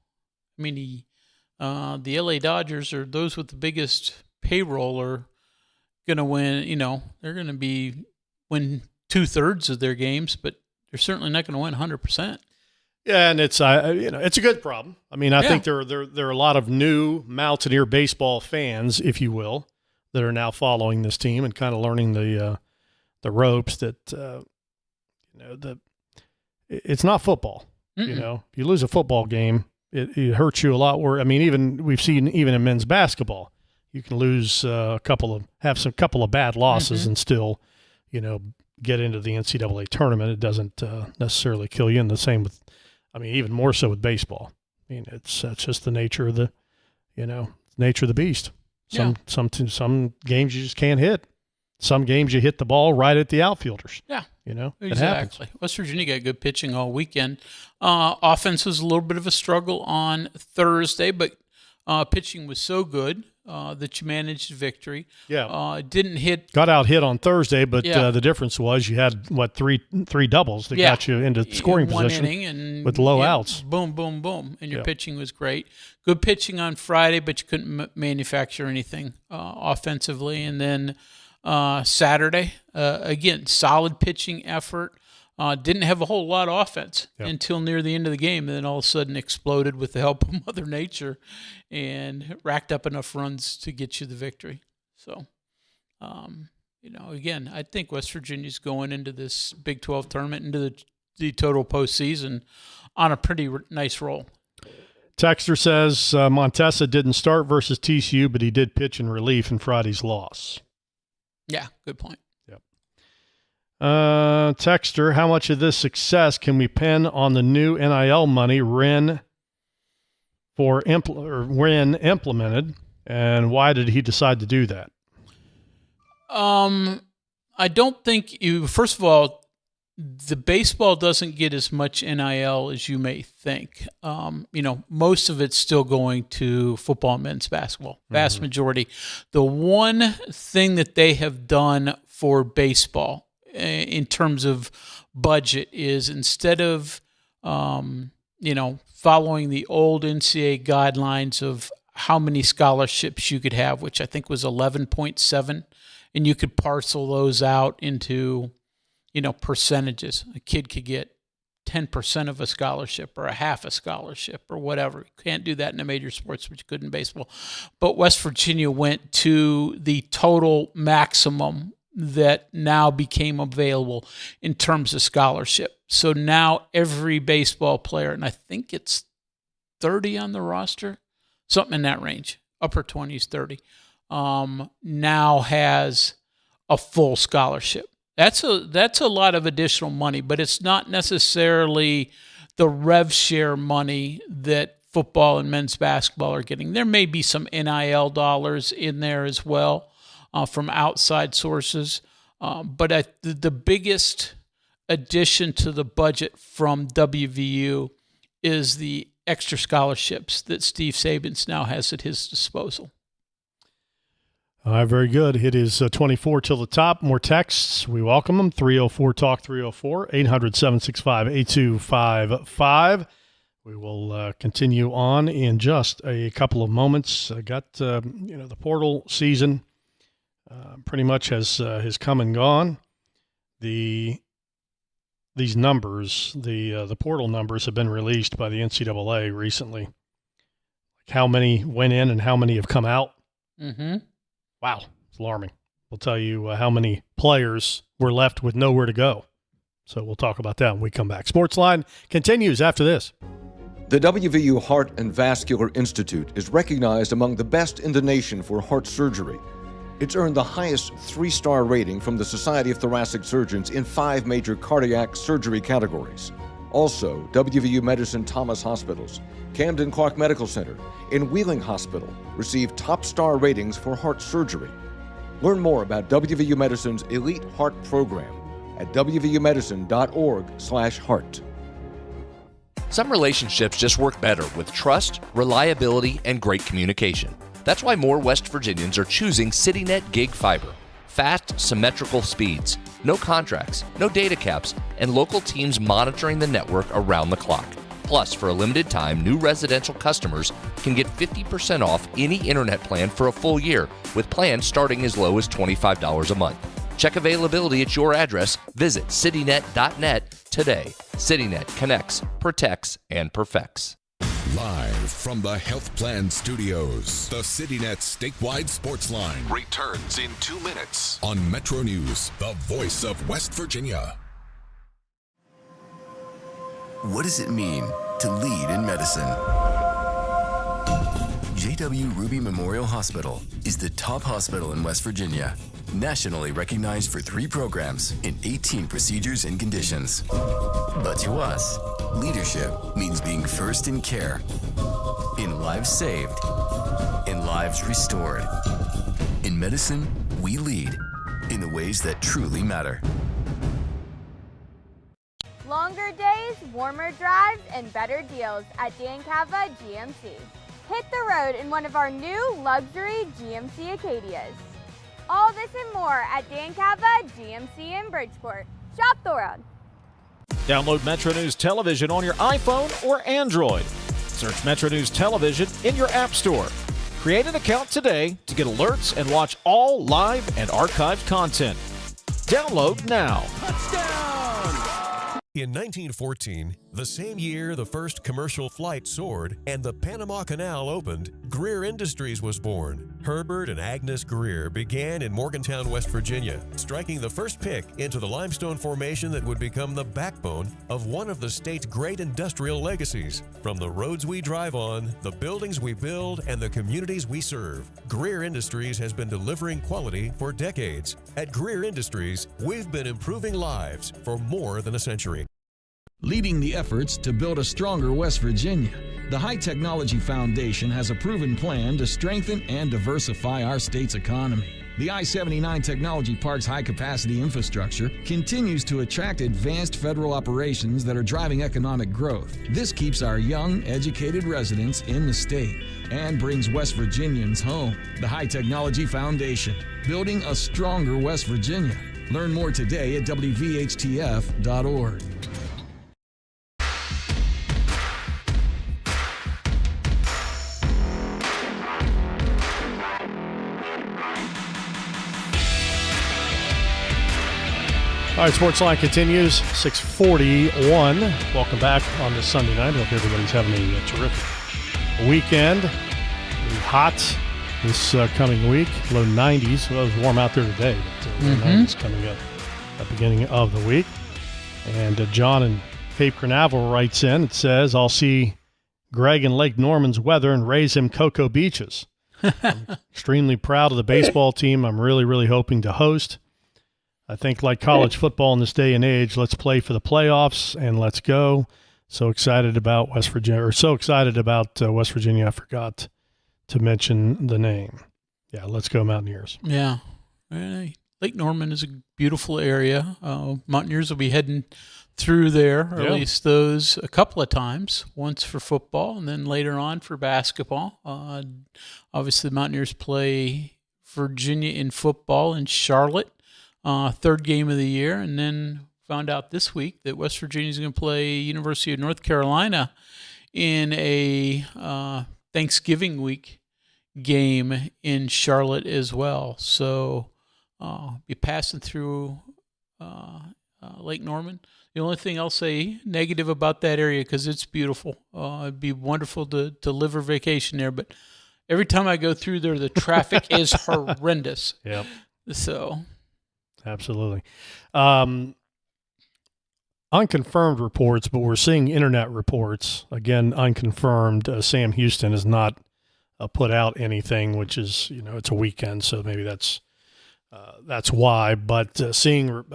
I mean the LA Dodgers are those with the biggest payroll are going to win. They're going to win 2/3 of their games, but they're certainly not going to win 100%. Yeah, and it's it's a good problem. I mean, I think there are a lot of new Mountaineer baseball fans, if you will, that are now following this team and kind of learning the ropes. That it's not football. Mm-mm. If you lose a football game, it hurts you a lot. Where we've seen even in men's basketball, you can lose a couple of bad losses and still, get into the NCAA tournament. It doesn't necessarily kill you. And the same with, even more so with baseball. I mean, it's just the nature of the beast. Some games you just can't hit. Some games you hit the ball right at the outfielders. Yeah. It happens. West Virginia got good pitching all weekend. Offense was a little bit of a struggle on Thursday, but pitching was so good that you managed victory. Yeah. Didn't hit. Got out hit on Thursday, but the difference was you had, three doubles that got you into scoring one position inning and with low outs. Boom, boom, boom. And your pitching was great. Good pitching on Friday, but you couldn't manufacture anything offensively. And then Saturday, again, solid pitching effort. Didn't have a whole lot of offense until near the end of the game, and then all of a sudden exploded with the help of Mother Nature and racked up enough runs to get you the victory. So, again, I think West Virginia's going into this Big 12 tournament, into the total postseason on a pretty nice roll. Texter says Montesa didn't start versus TCU, but he did pitch in relief in Friday's loss. Yeah, good point. Yep. Texter, how much of this success can we pin on the new NIL money when implemented, and why did he decide to do that? I don't think first of all, the baseball doesn't get as much NIL as you may think. Most of it's still going to football and men's basketball, vast majority. The one thing that they have done for baseball in terms of budget is instead of following the old NCAA guidelines of how many scholarships you could have, which I think was 11.7, and you could parcel those out into, percentages. A kid could get 10% of a scholarship or a half a scholarship or whatever. You can't do that in the major sports, which you could in baseball. But West Virginia went to the total maximum that now became available in terms of scholarship. So now every baseball player, and I think it's 30 on the roster, something in that range, upper 20s, 30, now has a full scholarship. That's a lot of additional money, but it's not necessarily the rev share money that football and men's basketball are getting. There may be some NIL dollars in there as well from outside sources, but the biggest addition to the budget from WVU is the extra scholarships that Steve Sabins now has at his disposal. All right, very good. It is 24 till the top. More texts. We welcome them. 304-TALK, 304-800-765-8255. We will continue on in just a couple of moments. I got, the portal season pretty much has come and gone. These numbers, the portal numbers have been released by the NCAA recently. How many went in and how many have come out. Mm-hmm. Wow, it's alarming. We'll tell you how many players were left with nowhere to go. So we'll talk about that when we come back. Sportsline continues after this. The WVU Heart and Vascular Institute is recognized among the best in the nation for heart surgery. It's earned the highest 3-star rating from the Society of Thoracic Surgeons in 5 major cardiac surgery categories. Also, WVU Medicine Thomas Hospitals, Camden Clark Medical Center, and Wheeling Hospital receive top star ratings for heart surgery. Learn more about WVU Medicine's Elite Heart Program at wvumedicine.org/heart. Some relationships just work better with trust, reliability, and great communication. That's why more West Virginians are choosing CityNet Gig Fiber. Fast, symmetrical speeds, no contracts, no data caps, and local teams monitoring the network around the clock. Plus, for a limited time, new residential customers can get 50% off any internet plan for a full year, with plans starting as low as $25 a month. Check availability at your address. Visit citynet.net today. CityNet connects, protects, and perfects. Live from the Health Plan Studios, the CityNet statewide sports line returns in 2 minutes on MetroNews, the voice of West Virginia. What does it mean to lead in medicine? J.W. Ruby Memorial Hospital is the top hospital in West Virginia, nationally recognized for 3 programs in 18 procedures and conditions. But to us, leadership means being first in care, in lives saved, in lives restored. In medicine, we lead in the ways that truly matter. Longer days, warmer drives, and better deals at Dan Cava GMC. Hit the road in one of our new luxury GMC Acadias. All this and more at Dan Cava GMC in Bridgeport. Shop the road. Download MetroNews Television on your iPhone or Android. Search MetroNews Television in your app store. Create an account today to get alerts and watch all live and archived content. Download now. In 1914, the same year the first commercial flight soared and the Panama Canal opened, Greer Industries was born. Herbert and Agnes Greer began in Morgantown, West Virginia, striking the first pick into the limestone formation that would become the backbone of one of the state's great industrial legacies. From the roads we drive on, the buildings we build, and the communities we serve, Greer Industries has been delivering quality for decades. At Greer Industries, we've been improving lives for more than a century. Leading the efforts to build a stronger West Virginia, the High Technology Foundation has a proven plan to strengthen and diversify our state's economy. The I-79 Technology Park's high-capacity infrastructure continues to attract advanced federal operations that are driving economic growth. This keeps our young, educated residents in the state and brings West Virginians home. The High Technology Foundation, building a stronger West Virginia. Learn more today at WVHTF.org. All right, Sportsline continues, 6:41. Welcome back on this Sunday night. Hope everybody's having a terrific weekend. It'll be hot this coming week, low 90s. So it was warm out there today, but low 90s coming up at the beginning of the week. And John in Cape Canaveral writes in, it says, I'll see Greg in Lake Norman's weather and raise him Cocoa Beaches. I'm extremely proud of the baseball team I'm really, really hoping to host. I think like college football in this day and age, let's play for the playoffs and let's go. So excited about West Virginia, West Virginia. I forgot to mention the name. Yeah, let's go Mountaineers. Yeah. Lake Norman is a beautiful area. Mountaineers will be heading through there, or at least those a couple of times, once for football and then later on for basketball. Obviously, the Mountaineers play Virginia in football in Charlotte. Third game of the year, and then found out this week that West Virginia is going to play University of North Carolina in a Thanksgiving week game in Charlotte as well. So be passing through Lake Norman. The only thing I'll say negative about that area, because it's beautiful. It'd be wonderful to live or vacation there, but every time I go through there, the traffic is horrendous. Yep. So... Absolutely. Unconfirmed reports, but we're seeing internet reports. Again, unconfirmed. Sam Houston has not put out anything, which is, it's a weekend, so maybe that's why. But seeing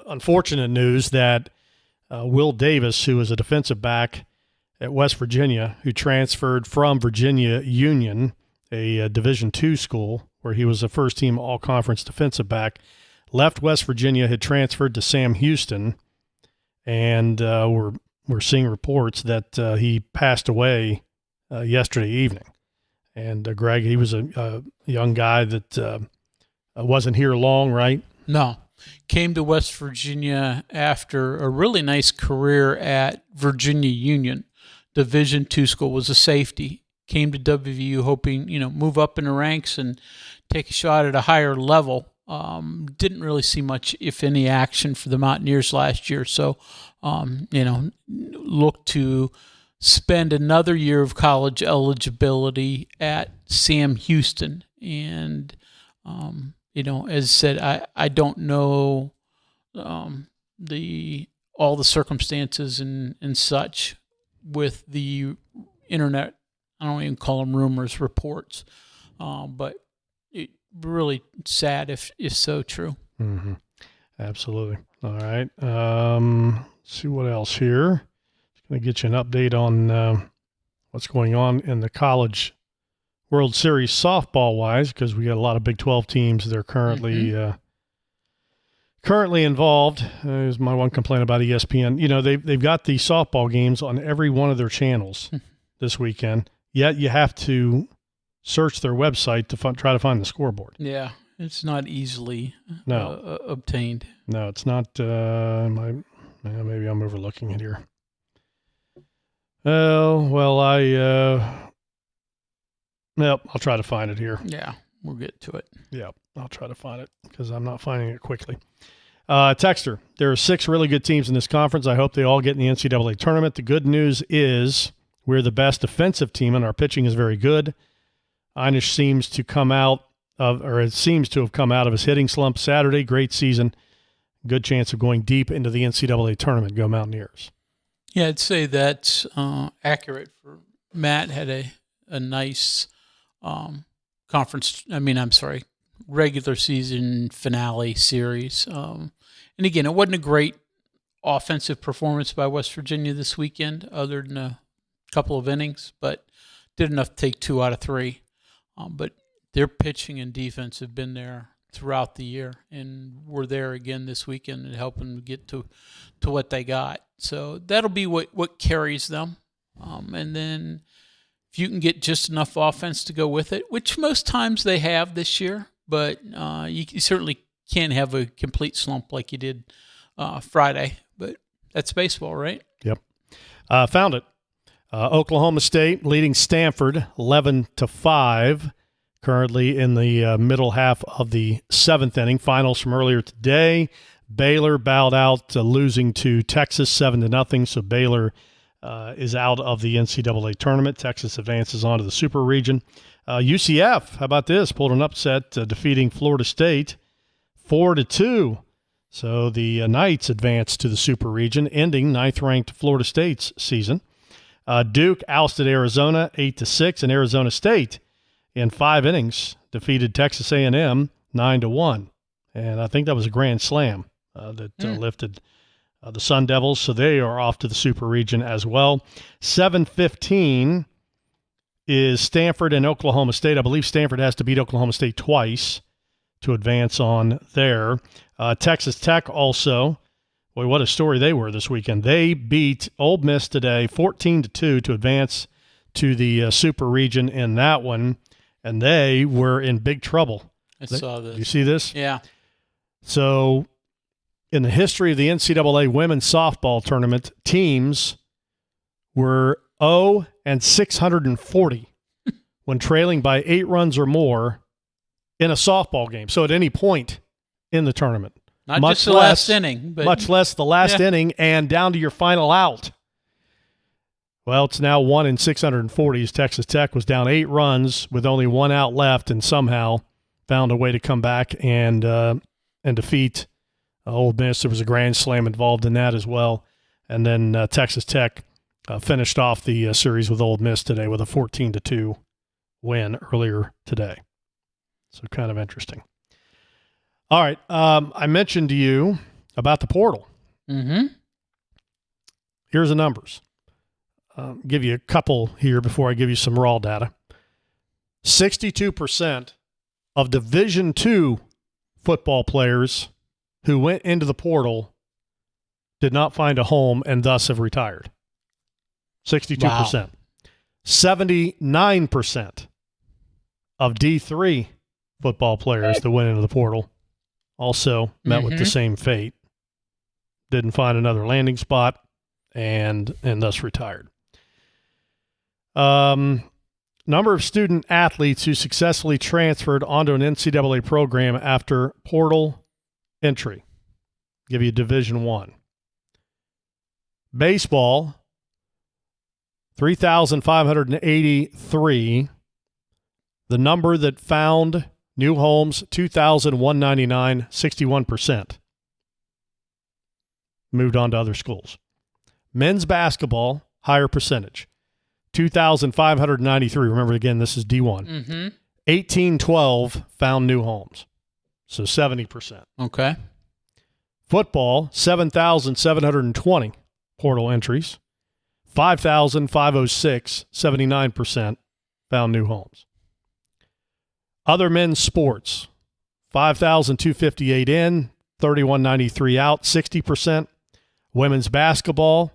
unfortunate news that Will Davis, who is a defensive back at West Virginia, who transferred from Virginia Union, a Division II school, where he was a first-team all-conference defensive back, left West Virginia, had transferred to Sam Houston, and we're seeing reports that he passed away yesterday evening. And Greg, he was a young guy that wasn't here long, right? No. Came to West Virginia after a really nice career at Virginia Union, Division II school, was a safety. Came to WVU hoping, move up in the ranks and take a shot at a higher level. Didn't really see much, if any, action for the Mountaineers last year. So, look to spend another year of college eligibility at Sam Houston. And, as I said, I don't know all the circumstances and such with the internet. I don't even call them rumors, reports. But really sad if so true. Mm-hmm. Absolutely. All right. Let's see what else here. Just going to get you an update on what's going on in the College World Series softball wise, because we got a lot of Big 12 teams that are currently involved. Is my one complaint about ESPN. They've got the softball games on every one of their channels this weekend. Yet you have to search their website to try to find the scoreboard. Yeah, it's not easily obtained. No, it's not. Maybe I'm overlooking it here. Oh, well, I'll try to find it here. Yeah, we'll get to it. Yeah, I'll try to find it because I'm not finding it quickly. Texter, there are 6 really good teams in this conference. I hope they all get in the NCAA tournament. The good news is we're the best defensive team, and our pitching is very good. Einish seems to have come out of his hitting slump Saturday. Great season. Good chance of going deep into the NCAA tournament. Go Mountaineers. Yeah, I'd say that's accurate. For Matt had a nice regular season finale series. And again, it wasn't a great offensive performance by West Virginia this weekend, other than a couple of innings, but did enough to take 2 out of 3. But their pitching and defense have been there throughout the year, and were there again this weekend and helping them get to what they got. So that'll be what carries them. And then if you can get just enough offense to go with it, which most times they have this year, but you certainly can't have a complete slump like you did Friday. But that's baseball, right? Yep. Found it. Oklahoma State leading Stanford 11-5, currently in the middle half of the 7th inning. Finals from earlier today. Baylor bowed out, losing to Texas 7-0. So Baylor is out of the NCAA tournament. Texas advances on to the Super Region. UCF, how about this? Pulled an upset, defeating Florida State 4-2. So the Knights advance to the Super Region, ending 9th-ranked Florida State's season. Duke ousted Arizona 8-6, and Arizona State in 5 innings defeated Texas A&M 9-1. And I think that was a grand slam that lifted the Sun Devils. So they are off to the Super Region as well. 7:15 is Stanford and Oklahoma State. I believe Stanford has to beat Oklahoma State twice to advance on there. Texas Tech also. Boy, what a story they were this weekend. They beat Ole Miss today 14-2 to advance to the Super Region in that one, and they were in big trouble. I saw this. Did you see this? Yeah. So in the history of the NCAA women's softball tournament, teams were 0-640 when trailing by 8 runs or more in a softball game. So at any point in the tournament. Not much just the last inning. But much less the last inning and down to your final out. Well, it's now 1-640 as Texas Tech was down 8 runs with only 1 out left and somehow found a way to come back and defeat Ole Miss. There was a grand slam involved in that as well. And then Texas Tech finished off the series with Ole Miss today with a 14-2 win earlier today. So kind of interesting. All right. I mentioned to you about the portal. Mm-hmm. Here's the numbers. Give you a couple here before I give you some raw data. 62% of Division II football players who went into the portal did not find a home and thus have retired. 62%. Wow. 79% of D3 football players that went into the portal also met with the same fate. Didn't find another landing spot and thus retired. Number of student athletes who successfully transferred onto an NCAA program after portal entry. Give you Division I. Baseball, 3,583. The number that found new homes, 2,199, 61%. Moved on to other schools. Men's basketball, higher percentage. 2,593. Remember, again, this is D1. 1,812 found new homes. So 70%. Okay. Football, 7,720 portal entries. 5,506, 79% found new homes. Other men's sports, 5,258 in, 3,193 out, 60%. Women's basketball,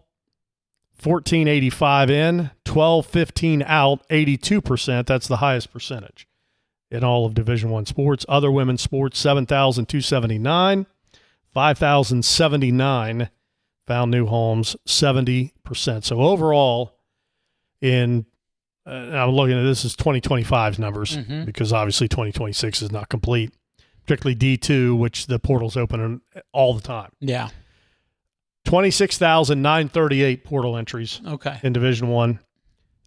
1,485 in, 1,215 out, 82%. That's the highest percentage in all of Division I sports. Other women's sports, 7,279, 5,079 found new homes, 70%. So overall, I'm looking at this as 2025's numbers because obviously 2026 is not complete, particularly D2, which the portal's open all the time. Yeah. 26,938 portal entries in Division I.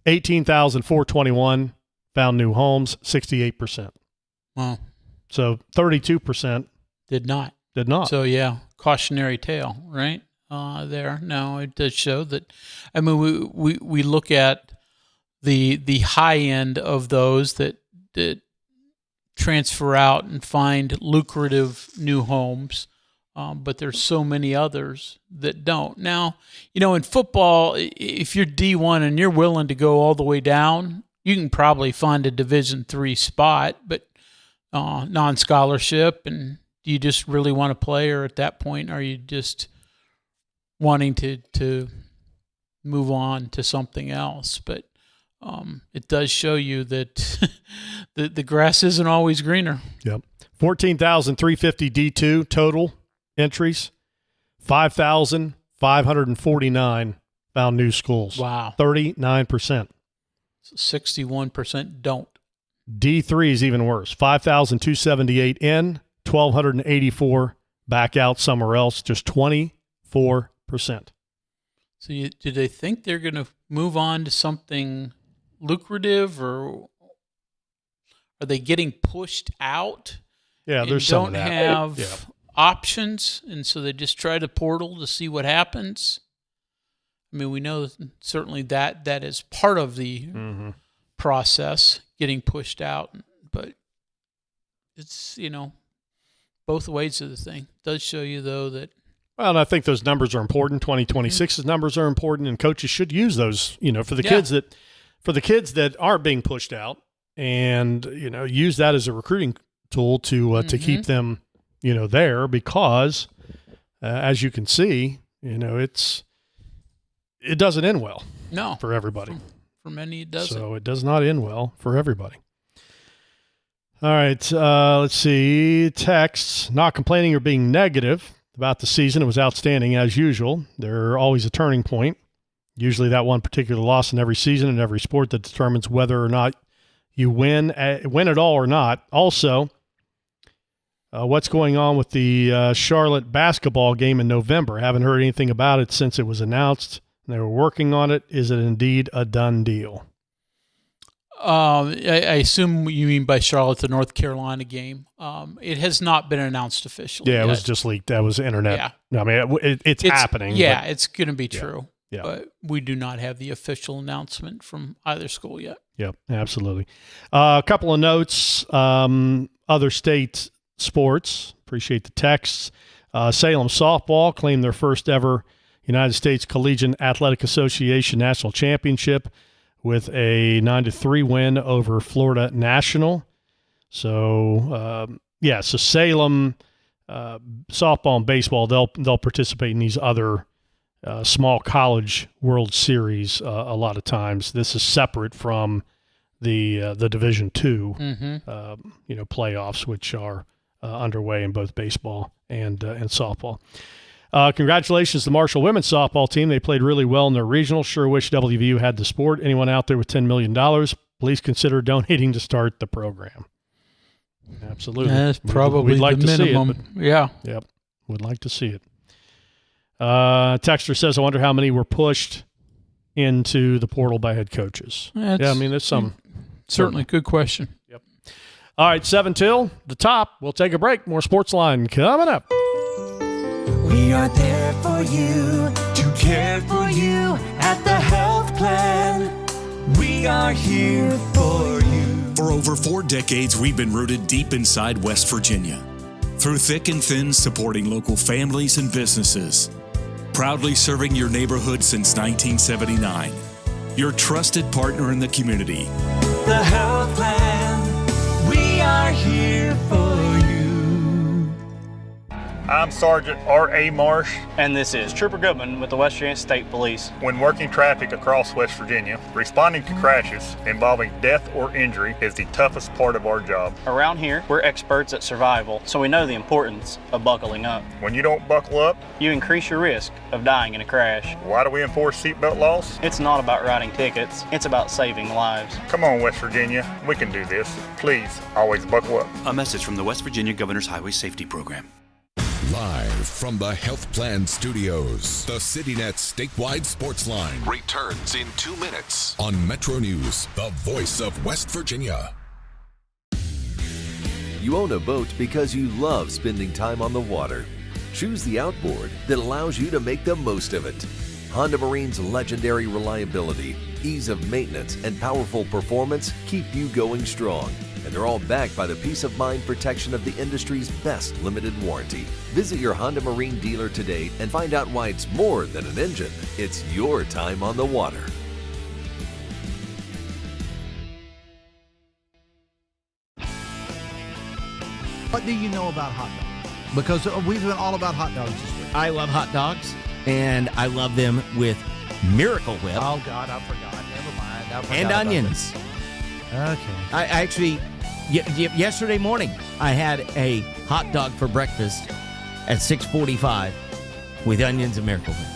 18,421 found new homes, 68%. Wow. So 32% did not. So, yeah, cautionary tale, right? There. No, it does show that. I mean, we look at the high end of those that transfer out and find lucrative new homes, but there's so many others that don't. Now, in football, if you're D1 and you're willing to go all the way down, you can probably find a Division III spot, but non-scholarship. And do you just really want to play, or at that point, are you just wanting to move on to something else? But it does show you that the grass isn't always greener. Yep. 14,350 D2 total entries. 5,549 found new schools. Wow. 39%. 61% don't. D3 is even worse. 5,278 in, 1,284 back out somewhere else, just 24%. So do they think they're going to move on to something lucrative, or are they getting pushed out? Yeah, there's some of don't that. have options, and so they just try to portal to see what happens? I mean, we know certainly that is part of the process, getting pushed out, but it's, both ways of the thing. It does show you, though, that. Well, and I think those numbers are important. 2026's numbers are important, and coaches should use those, for the kids that aren't being pushed out, and use that as a recruiting tool to keep them, there, because as you can see, it doesn't end well. No, for everybody. For many, it doesn't. So it does not end well for everybody. All right, let's see. Texts, not complaining or being negative about the season. It was outstanding as usual. They're always a turning point. Usually that one particular loss in every season in every sport that determines whether or not you win at all or not. Also, what's going on with the Charlotte basketball game in November? Haven't heard anything about it since it was announced. They were working on it. Is it indeed a done deal? I assume you mean by Charlotte, the North Carolina game. It has not been announced officially. Yeah, yet. it was just leaked. That was internet. Yeah. No, I mean, it's happening. Yeah, but, it's going to be true. Yeah. But we do not have the official announcement from either school yet. Yep, absolutely. A couple of notes. Other state sports. Appreciate the texts. Salem softball claimed their first ever United States Collegiate Athletic Association National Championship with a 9-3 win over Florida National. So, so Salem softball and baseball, they'll participate in these other small college World Series a lot of times. This is separate from the Division II, playoffs, which are underway in both baseball and softball. Congratulations to the Marshall women's softball team. They played really well in their regional. Sure wish WVU had the sport. Anyone out there with $10 million, please consider donating to start the program. Absolutely. That's probably we'd like the to minimum. See it, yeah. Yep. Would like to see it. Texter says, I wonder how many were pushed into the portal by head coaches. There's some. Certainly. Good question. Yep. All right, 7 till the top. We'll take a break. More Sportsline coming up. We are there for you, to care for you at the health plan. We are here for you. For over 4 decades, we've been rooted deep inside West Virginia. Through thick and thin, supporting local families and businesses. Proudly serving your neighborhood since 1979. Your trusted partner in the community. The health plan. We are here for you. I'm Sergeant R.A. Marsh. And this is Trooper Goodman with the West Virginia State Police. When working traffic across West Virginia, responding to crashes involving death or injury is the toughest part of our job. Around here, we're experts at survival, so we know the importance of buckling up. When you don't buckle up, you increase your risk of dying in a crash. Why do we enforce seatbelt laws? It's not about writing tickets, it's about saving lives. Come on, West Virginia, we can do this. Please, always buckle up. A message from the West Virginia Governor's Highway Safety Program. Live from the Health Plan Studios, the CityNet statewide Sportsline returns in 2 minutes on MetroNews, the voice of West Virginia. You own a boat because you love spending time on the water. Choose the outboard that allows you to make the most of it. Honda Marine's legendary reliability, ease of maintenance, and powerful performance keep you going strong. And they're all backed by the peace of mind protection of the industry's best limited warranty. Visit your Honda Marine dealer today and find out why it's more than an engine. It's your time on the water. What do you know about hot dogs? Because we've been all about hot dogs this week. I love hot dogs, and I love them with Miracle Whip. Oh, God, I forgot. Never mind. I forgot and about onions. this. Okay. I actually, yesterday morning, I had a hot dog for breakfast at 6:45 with onions and Miracle Whip.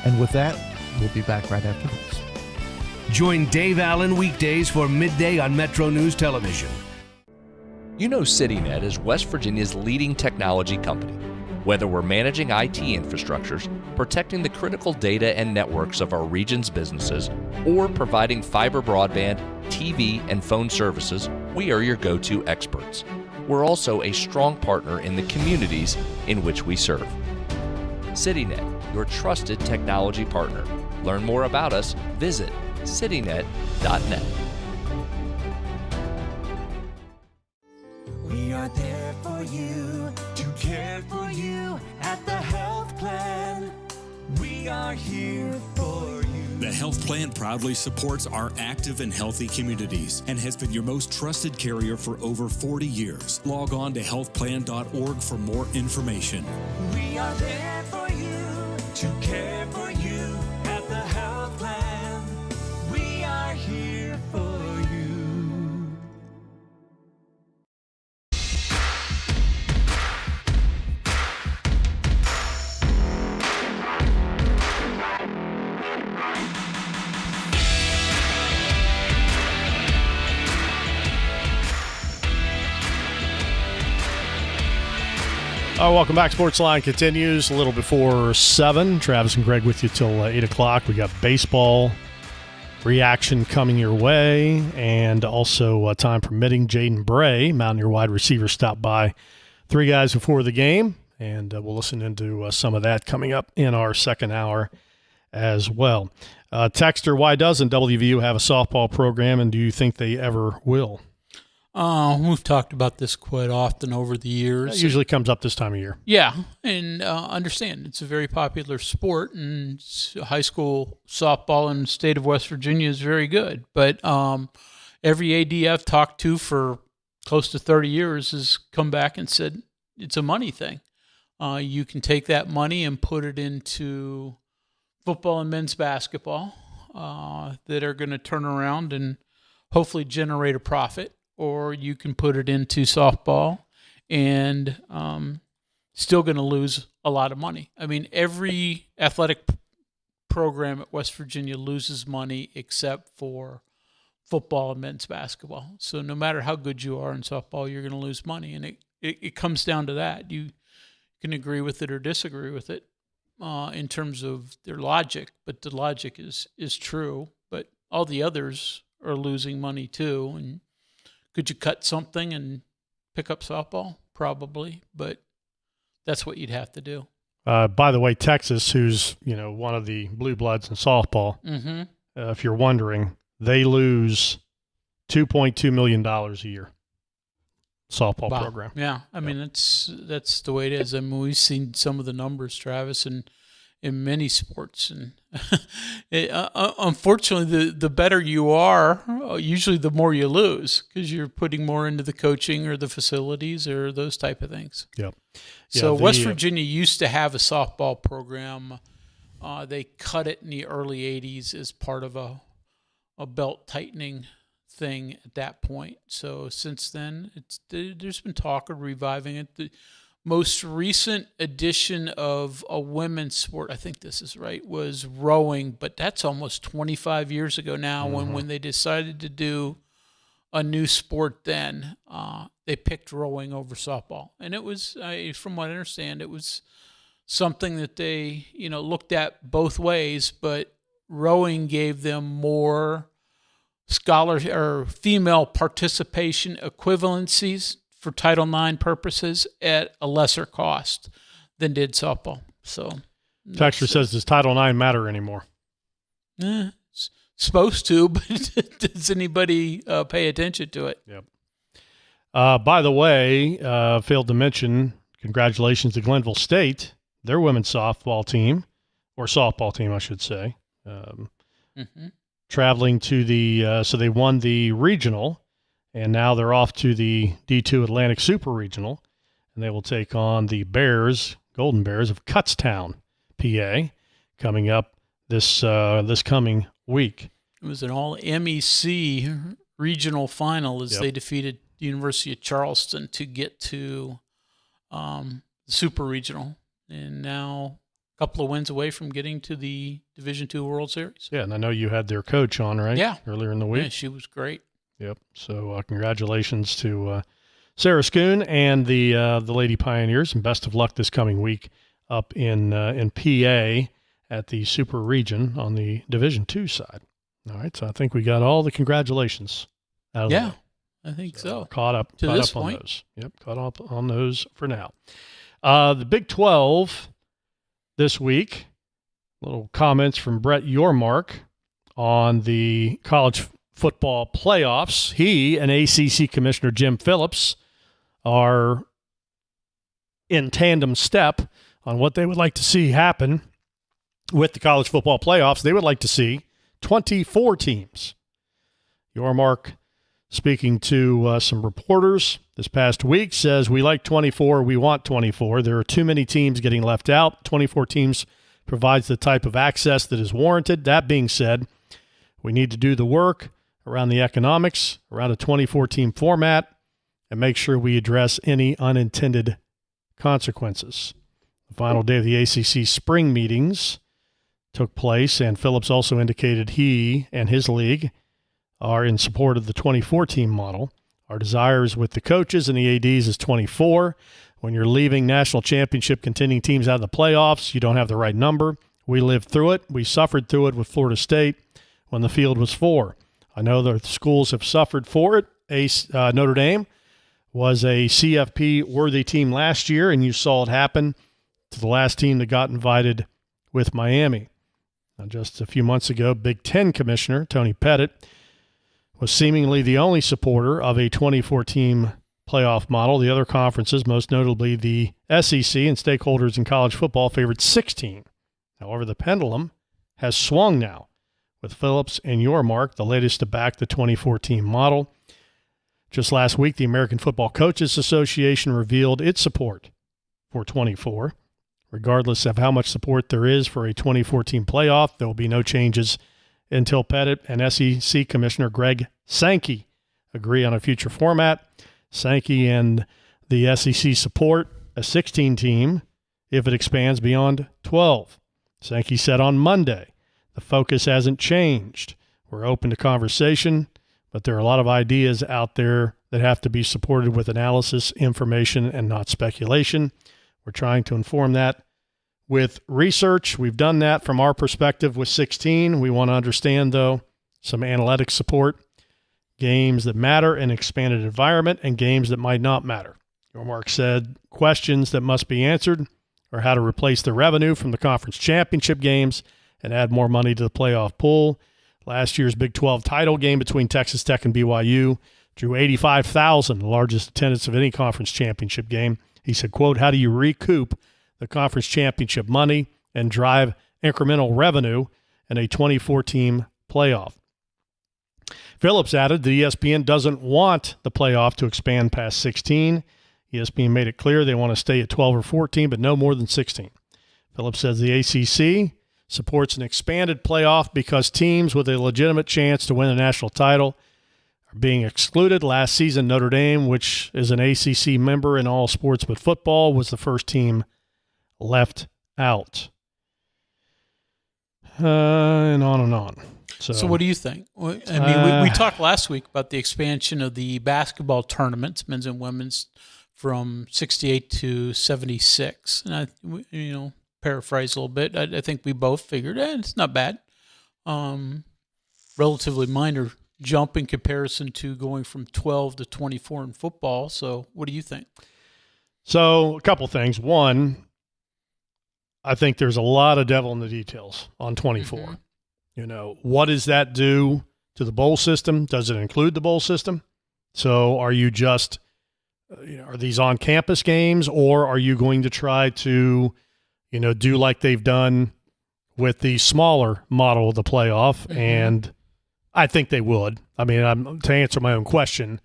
And with that, we'll be back right after this. Join Dave Allen weekdays for midday on Metro News Television. You know CityNet is West Virginia's leading technology company. Whether we're managing IT infrastructures, protecting the critical data and networks of our region's businesses, or providing fiber broadband, TV, and phone services, we are your go-to experts. We're also a strong partner in the communities in which we serve. CityNet, your trusted technology partner. Learn more about us, visit citynet.net. We are there for you, to care for you at the health plan. We are here for you. The Health Plan proudly supports our active and healthy communities and has been your most trusted carrier for over 40 years. Log on to healthplan.org for more information. We are there for you, to care for you at the health plan. We are here for you. All right, welcome back. Sportsline continues a little before 7. Travis and Greg with you till 8 o'clock. We got baseball reaction coming your way, and also time permitting, Jaden Bray, Mountaineer wide receiver, stopped by 3 guys before the game, and we'll listen into some of that coming up in our second hour as well. Texter, why doesn't WVU have a softball program, and do you think they ever will? We've talked about this quite often over the years. It usually comes up this time of year. Yeah, and understand it's a very popular sport, and high school softball in the state of West Virginia is very good. But every AD I've talked to for close to 30 years has come back and said it's a money thing. You can take that money and put it into football and men's basketball that are going to turn around and hopefully generate a profit. Or you can put it into softball and still going to lose a lot of money. I mean, every athletic program at West Virginia loses money except for football and men's basketball. So no matter how good you are in softball, you're going to lose money. And it comes down to that. You can agree with it or disagree with it in terms of their logic, but the logic is true. But all the others are losing money too. And could you cut something and pick up softball? Probably, but that's what you'd have to do. By the way, Texas, who's one of the blue bloods in softball, if you're wondering, they lose $2.2 million a year. Softball program. Yeah, I mean that's the way it is. I mean, we've seen some of the numbers, Travis, and in many sports, and unfortunately, the better you are, usually the more you lose because you're putting more into the coaching or the facilities or those type of things. Yep. So West Virginia used to have a softball program. They cut it in the early 80s as part of a belt tightening thing at that point. So since then, there's been talk of reviving it. The most recent edition of a women's sport, I think this is right, was rowing, but that's almost 25 years ago now. When they decided to do a new sport then, they picked rowing over softball. And it was, from what I understand, it was something that they, looked at both ways, but rowing gave them more or female participation equivalencies for Title IX purposes at a lesser cost than did softball. So, Texter says, does Title IX matter anymore? It's supposed to, but does anybody pay attention to it? Yep. By the way, failed to mention, congratulations to Glenville State, their women's softball team, or softball team, I should say, traveling to so they won the regional. And now they're off to the D2 Atlantic Super Regional, and they will take on the Golden Bears of Kutztown, PA, coming up this coming week. It was an all-MEC regional final as they defeated the University of Charleston to get to the Super Regional, and now a couple of wins away from getting to the Division II World Series. Yeah, and I know you had their coach on, right? Yeah. Earlier in the week. Yeah, she was great. Yep. So congratulations to Sarah Schoon and the Lady Pioneers, and best of luck this coming week up in PA at the Super Region on the Division II side. All right, so I think we got all the congratulations out of the way. I think so. Caught up to this on point. those. Yep, caught up on those for now. The Big 12 this week, little comments from Brett Yormark on the college football playoffs. He and ACC Commissioner Jim Phillips are in tandem step on what they would like to see happen with the college football playoffs. They would like to see 24 teams. Yormark, speaking to some reporters this past week, says, we like 24, we want 24. There are too many teams getting left out. 24 teams provides the type of access that is warranted. That being said, we need to do the work around the economics, around a 24-team format, and make sure we address any unintended consequences. The final day of the ACC spring meetings took place, and Phillips also indicated he and his league are in support of the 24-team model. Our desires with the coaches and the ADs is 24. When you're leaving national championship contending teams out of the playoffs, you don't have the right number. We lived through it. We suffered through it with Florida State when the field was 4. I know the schools have suffered for it. Notre Dame was a CFP-worthy team last year, and you saw it happen to the last team that got invited with Miami. Now, just a few months ago, Big Ten Commissioner Tony Pettit was seemingly the only supporter of a 24-team playoff model. The other conferences, most notably the SEC and stakeholders in college football, favored 16. However, the pendulum has swung now, with Phillips and Yormark, the latest to back the 24-team model. Just last week, the American Football Coaches Association revealed its support for 24. Regardless of how much support there is for a 24-team playoff, there will be no changes until Pettit and SEC Commissioner Greg Sankey agree on a future format. Sankey and the SEC support a 16-team if it expands beyond 12. Sankey said on Monday, the focus hasn't changed. We're open to conversation, but there are a lot of ideas out there that have to be supported with analysis, information, and not speculation. We're trying to inform that with research. We've done that from our perspective with 16. We want to understand, though, some analytic support, games that matter in an expanded environment, and games that might not matter. Yormark said questions that must be answered are how to replace the revenue from the conference championship games and add more money to the playoff pool. Last year's Big 12 title game between Texas Tech and BYU drew 85,000, the largest attendance of any conference championship game. He said, quote, how do you recoup the conference championship money and drive incremental revenue in a 24-team playoff? Phillips added that ESPN doesn't want the playoff to expand past 16. ESPN made it clear they want to stay at 12 or 14, but no more than 16. Phillips says the ACC supports an expanded playoff because teams with a legitimate chance to win a national title are being excluded. Last season, Notre Dame, which is an ACC member in all sports but football, was the first team left out. And on and on. So what do you think? I mean, we talked last week about the expansion of the basketball tournaments, men's and women's, from 68 to 76. And I, paraphrase a little bit, I think we both figured, it's not bad. Relatively minor jump in comparison to going from 12 to 24 in football. So what do you think? So a couple things. One, I think there's a lot of devil in the details on 24. Mm-hmm. What does that do to the bowl system? Does it include the bowl system? So are you just, are these on-campus games, or are you going to try to, do like they've done with the smaller model of the playoff? Mm-hmm. And I think they would. I mean, to answer my own question,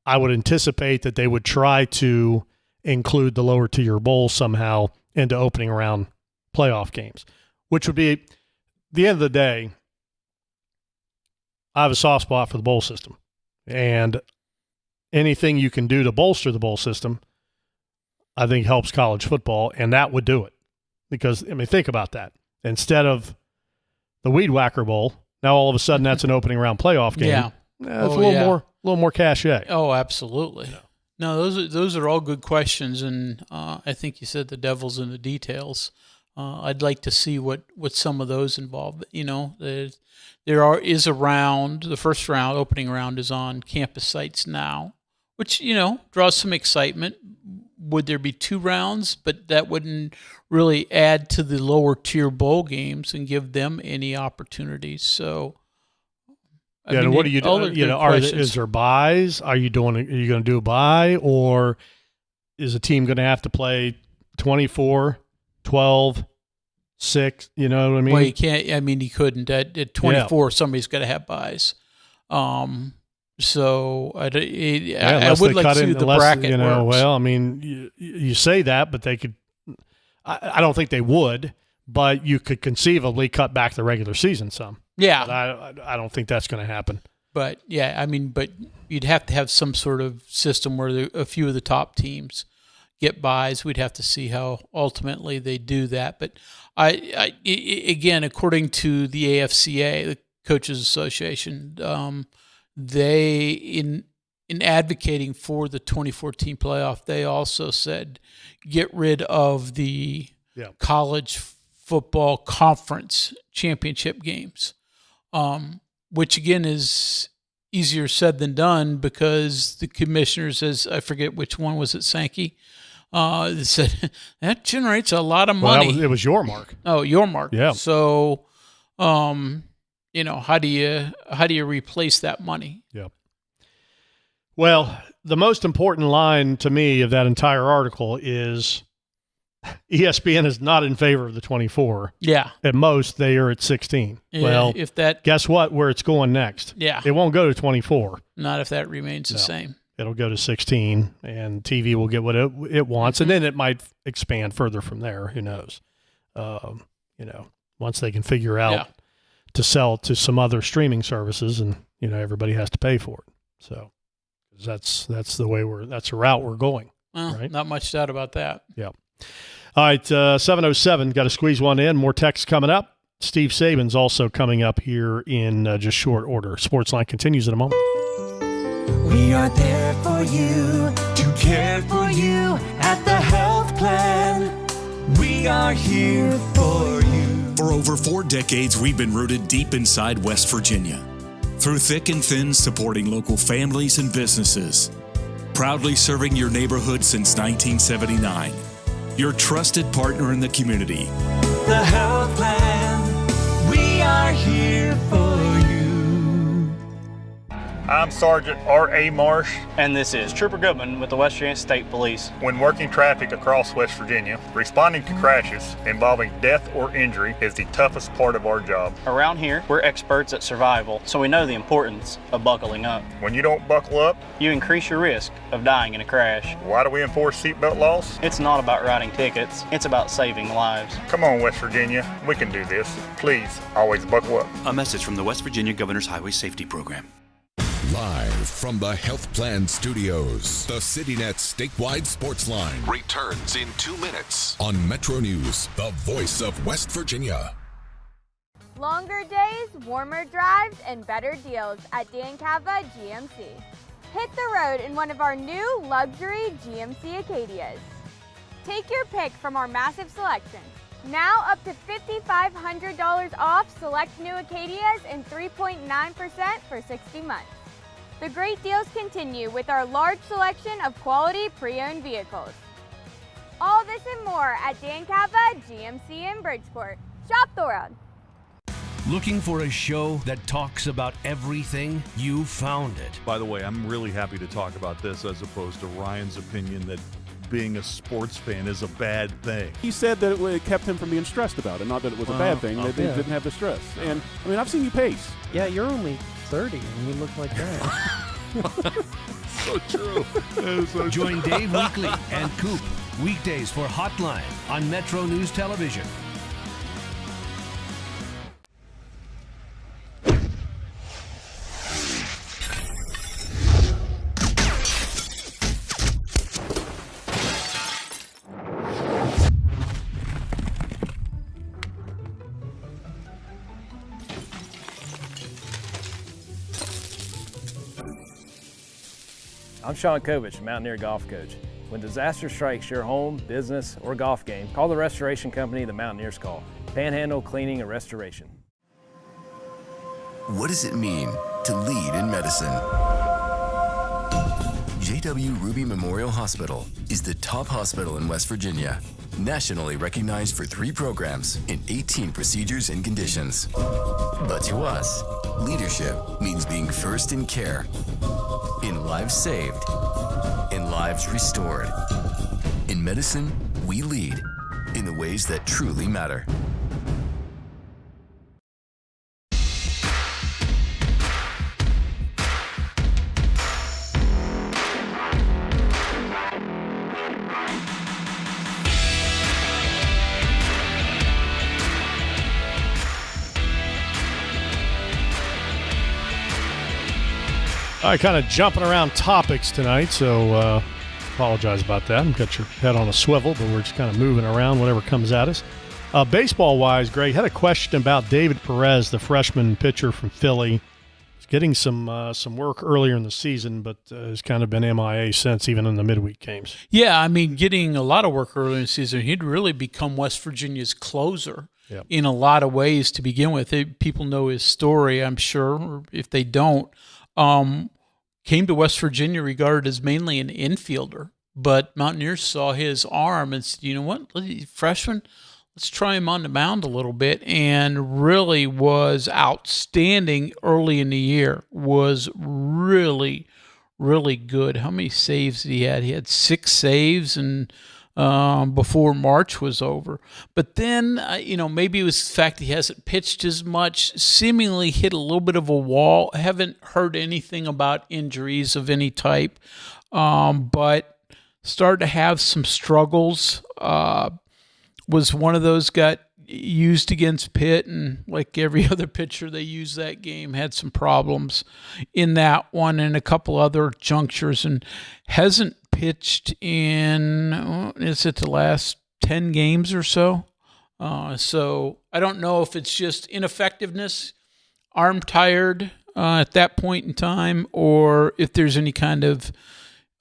I would anticipate that they would try to include the lower tier bowl somehow into opening round playoff games, which would be, at the end of the day, I have a soft spot for the bowl system. And anything you can do to bolster the bowl system, I think helps college football, and that would do it. Because, think about that. Instead of the Weed Whacker Bowl, now all of a sudden that's an opening round playoff game. Yeah. It's a little more cachet. Oh, absolutely. No, those are all good questions, and I think you said the devil's in the details. I'd like to see what some of those involve. You know, is a round. The first round, opening round, is on campus sites now, which draws some excitement. Would there be 2 rounds? But that wouldn't really add to the lower tier bowl games and give them any opportunities. So. What do you do? Is there buys? Are you going to do a buy, or is a team going to have to play 24, 12, 6? You know what I mean? Well, you can't. I mean, you couldn't. At 24, somebody's got to have buys. So I would like to see the bracket works. Well, I mean, you say that, but they could. I don't think they would, but you could conceivably cut back the regular season some. Yeah, but I don't think that's going to happen. But yeah, I mean, but you'd have to have some sort of system where a few of the top teams get buys. We'd have to see how ultimately they do that. But again, according to the AFCA, the Coaches Association, they in advocating for the 2014 playoff, they also said get rid of the college football conference championship games. Which again is easier said than done because the commissioners, as I forget which one was it, Sankey, said that generates a lot of money. Well, it was your mark. Oh, your mark. Yeah. So, how do you replace that money? Yeah. Well, the most important line to me of that entire article is ESPN is not in favor of the 24. Yeah. At most, they are at 16. Yeah, well, guess what? Where it's going next? Yeah. It won't go to 24. Not if that remains the same. It'll go to 16, and TV will get what it wants, and then it might expand further from there. Who knows? Once they can figure out to sell to some other streaming services, and everybody has to pay for it. So that's the way that's the route we're going. Well, right? Not much doubt about that. Yeah. All right, 7:07. Got to squeeze one in. More texts coming up. Steve Saban's also coming up here in just short order. Sportsline continues in a moment. We are there for you, to care for you at the health plan. We are here for you. For over 4 decades, we've been rooted deep inside West Virginia. Through thick and thin, supporting local families and businesses. Proudly serving your neighborhood since 1979. Your trusted partner in the community. The health plan, we are here for you. I'm Sergeant R.A. Marsh. And this is Trooper Goodman with the West Virginia State Police. When working traffic across West Virginia, responding to crashes involving death or injury is the toughest part of our job. Around here, we're experts at survival, so we know the importance of buckling up. When you don't buckle up, you increase your risk of dying in a crash. Why do we enforce seatbelt laws? It's not about writing tickets, it's about saving lives. Come on, West Virginia, we can do this. Please, always buckle up. A message from the West Virginia Governor's Highway Safety Program. Live from the Health Plan Studios, the CityNet statewide Sportsline returns in 2 minutes on MetroNews, the voice of West Virginia. Longer days, warmer drives, and better deals at Dan Cava GMC. Hit the road in one of our new luxury GMC Acadias. Take your pick from our massive selection. Now up to $5,500 off select new Acadias and 3.9% for 60 months. The great deals continue with our large selection of quality pre-owned vehicles. All this and more at Dan Cava GMC in Bridgeport. Shop the world. Looking for a show that talks about everything? You found it. By the way, I'm really happy to talk about this as opposed to Ryan's opinion that being a sports fan is a bad thing. He said that it kept him from being stressed about it, not that it was a bad thing, that they didn't have the stress. And, I mean, I've seen you pace. Yeah, you're only 30 and you look like that. So true. Join Dave Weekly and Coop weekdays for Hotline on Metro News Television. I'm Sean Kovich, Mountaineer Golf Coach. When disaster strikes your home, business, or golf game, call the restoration company the Mountaineers call. Panhandle Cleaning and Restoration. What does it mean to lead in medicine? J.W. Ruby Memorial Hospital is the top hospital in West Virginia, nationally recognized for 3 programs and 18 procedures and conditions. But to us, leadership means being first in care, in lives saved, in lives restored. In medicine, we lead in the ways that truly matter. All right, kind of jumping around topics tonight, so apologize about that. I've got your head on a swivel, but we're just kind of moving around, whatever comes at us. Baseball-wise, Greg, had a question about David Perez, the freshman pitcher from Philly. He's getting some work earlier in the season, but has kind of been MIA since, even in the midweek games. Yeah, I mean, getting a lot of work earlier in the season, he'd really become West Virginia's closer in a lot of ways to begin with. People know his story, I'm sure, or if they don't. Came to West Virginia regarded as mainly an infielder, but Mountaineers saw his arm and said, you know what, freshman, let's try him on the mound a little bit, and really was outstanding early in the year, was really, really good. How many saves did he had? He had 6 saves and before March was over. But then, maybe it was the fact he hasn't pitched as much, seemingly hit a little bit of a wall. I haven't heard anything about injuries of any type, but started to have some struggles. Was one of those got used against Pitt, and like every other pitcher they used that game, had some problems in that one and a couple other junctures, and hasn't pitched in, is it the last 10 games or so? So I don't know if it's just ineffectiveness, arm tired at that point in time, or if there's any kind of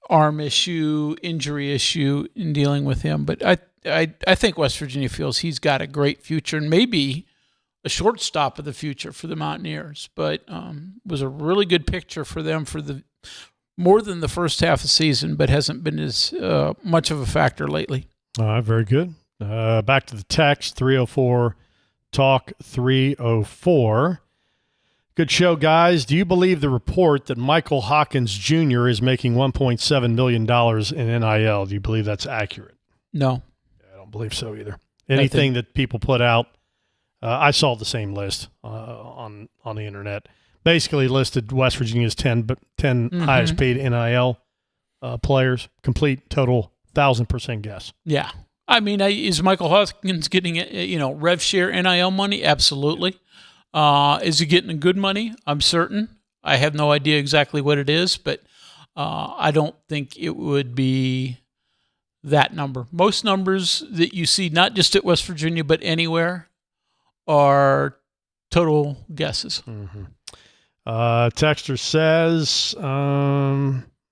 arm issue, injury issue in dealing with him. But I think West Virginia feels he's got a great future and maybe a shortstop of the future for the Mountaineers. But was a really good picture for them for the more than the first half of the season, but hasn't been as much of a factor lately. All right, very good. Back to the text, 304 Talk 304. Good show, guys. Do you believe the report that Michael Hawkins Jr. is making $1.7 million in NIL? Do you believe that's accurate? No. I don't believe so either. Anything that people put out, I saw the same list on the internet. Basically listed West Virginia's 10 highest paid NIL players. Complete, total, 1,000% guess. Yeah. I mean, is Michael Hawkins getting, rev share NIL money? Absolutely. Is he getting good money? I'm certain. I have no idea exactly what it is, but I don't think it would be that number. Most numbers that you see, not just at West Virginia, but anywhere, are total guesses. Mm-hmm. Texter says,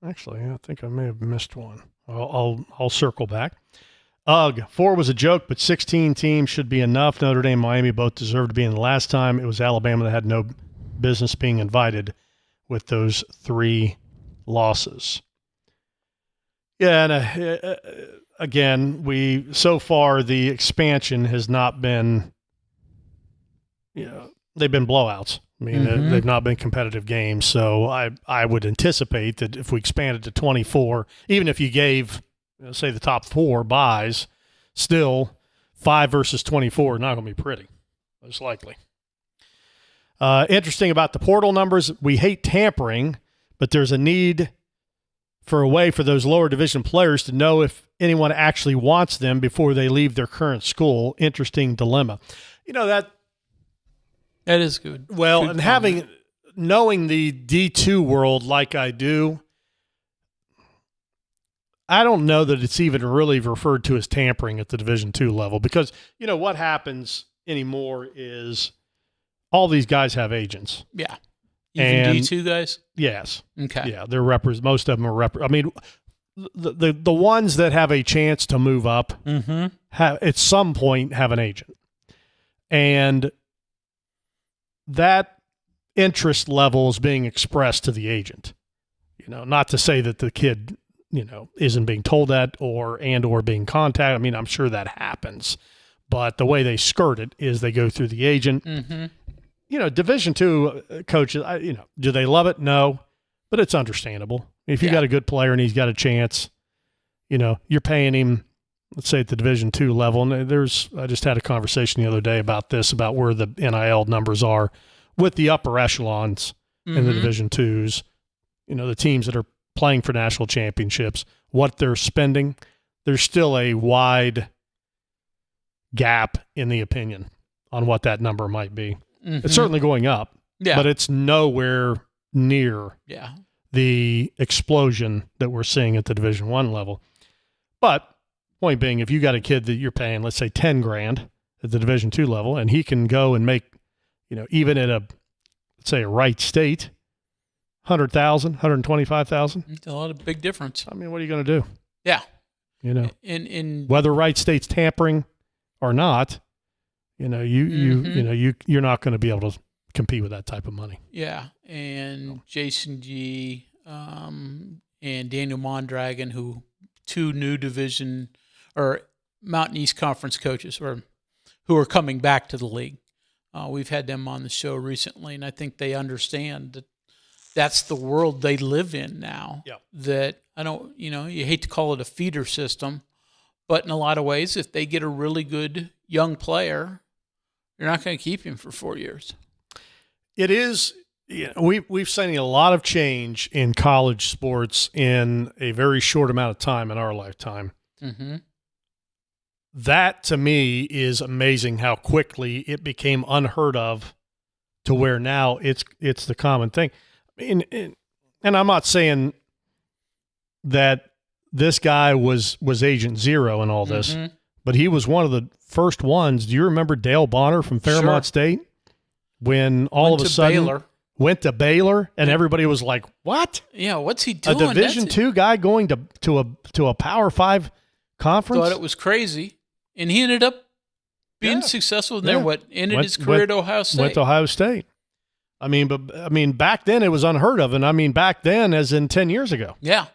actually, I think I may have missed one. I'll circle back. 4 was a joke, but 16 teams should be enough. Notre Dame and Miami both deserve to be in the last time. It was Alabama that had no business being invited with those 3 losses. Yeah, and again, so far the expansion has not been, they've been blowouts. I mean, they've not been competitive games, so I would anticipate that if we expanded to 24, even if you gave, say, the top 4 buys, still 5 versus 24 not going to be pretty, most likely. Interesting about the portal numbers, we hate tampering, but there's a need for a way for those lower division players to know if anyone actually wants them before they leave their current school. Interesting dilemma. That is good. Well, good and knowing the D2 world like I do, I don't know that it's even really referred to as tampering at the Division II level, because what happens anymore is all these guys have agents. Yeah. Even D2 guys? Yes. Okay. Yeah, they're most of them are I mean, the ones that have a chance to move up have at some point have an agent. And that interest level is being expressed to the agent. Not to say that the kid, isn't being told that or being contacted. I mean, I'm sure that happens. But the way they skirt it is they go through the agent. Division II coaches, do they love it? No. But it's understandable. If you got a good player and he's got a chance, you're paying him, let's say at the Division II level. And I just had a conversation the other day about where the NIL numbers are with the upper echelons in the Division IIs. The teams that are playing for national championships, what they're spending, there's still a wide gap in the opinion on what that number might be. It's certainly going up, but it's nowhere near the explosion that we're seeing at the Division I level. But point being, if you got a kid that you're paying, let's say $10,000 at the Division II level, and he can go and make, even at let's say a Wright State, $100,000, $125,000. It's a lot of big difference. I mean, what are you going to do? Yeah. In whether Wright State's tampering or not, you're not going to be able to compete with that type of money. Yeah, and Jason G. And Daniel Mondragon, two new division or Mountain East Conference coaches, who are coming back to the league. We've had them on the show recently, and I think they understand that that's the world they live in now. Yep. That you hate to call it a feeder system, but in a lot of ways, if they get a really good young player, you're not going to keep him for 4 years. It is. We've seen a lot of change in college sports in a very short amount of time in our lifetime. That, to me, is amazing how quickly it became unheard of to where now it's the common thing. And I'm not saying that this guy was Agent Zero in all this, but he was one of the first ones. Do you remember Dale Bonner from Fairmont State? When all of a sudden went to Baylor, and everybody was like, "What? Yeah, what's he doing?" A Division II guy going to a Power 5 conference? Thought it was crazy, and he ended up being successful there. Ended his career at Ohio State. Went to Ohio State. I mean, back then it was unheard of, and I mean back then, as in 10 years ago. Yeah.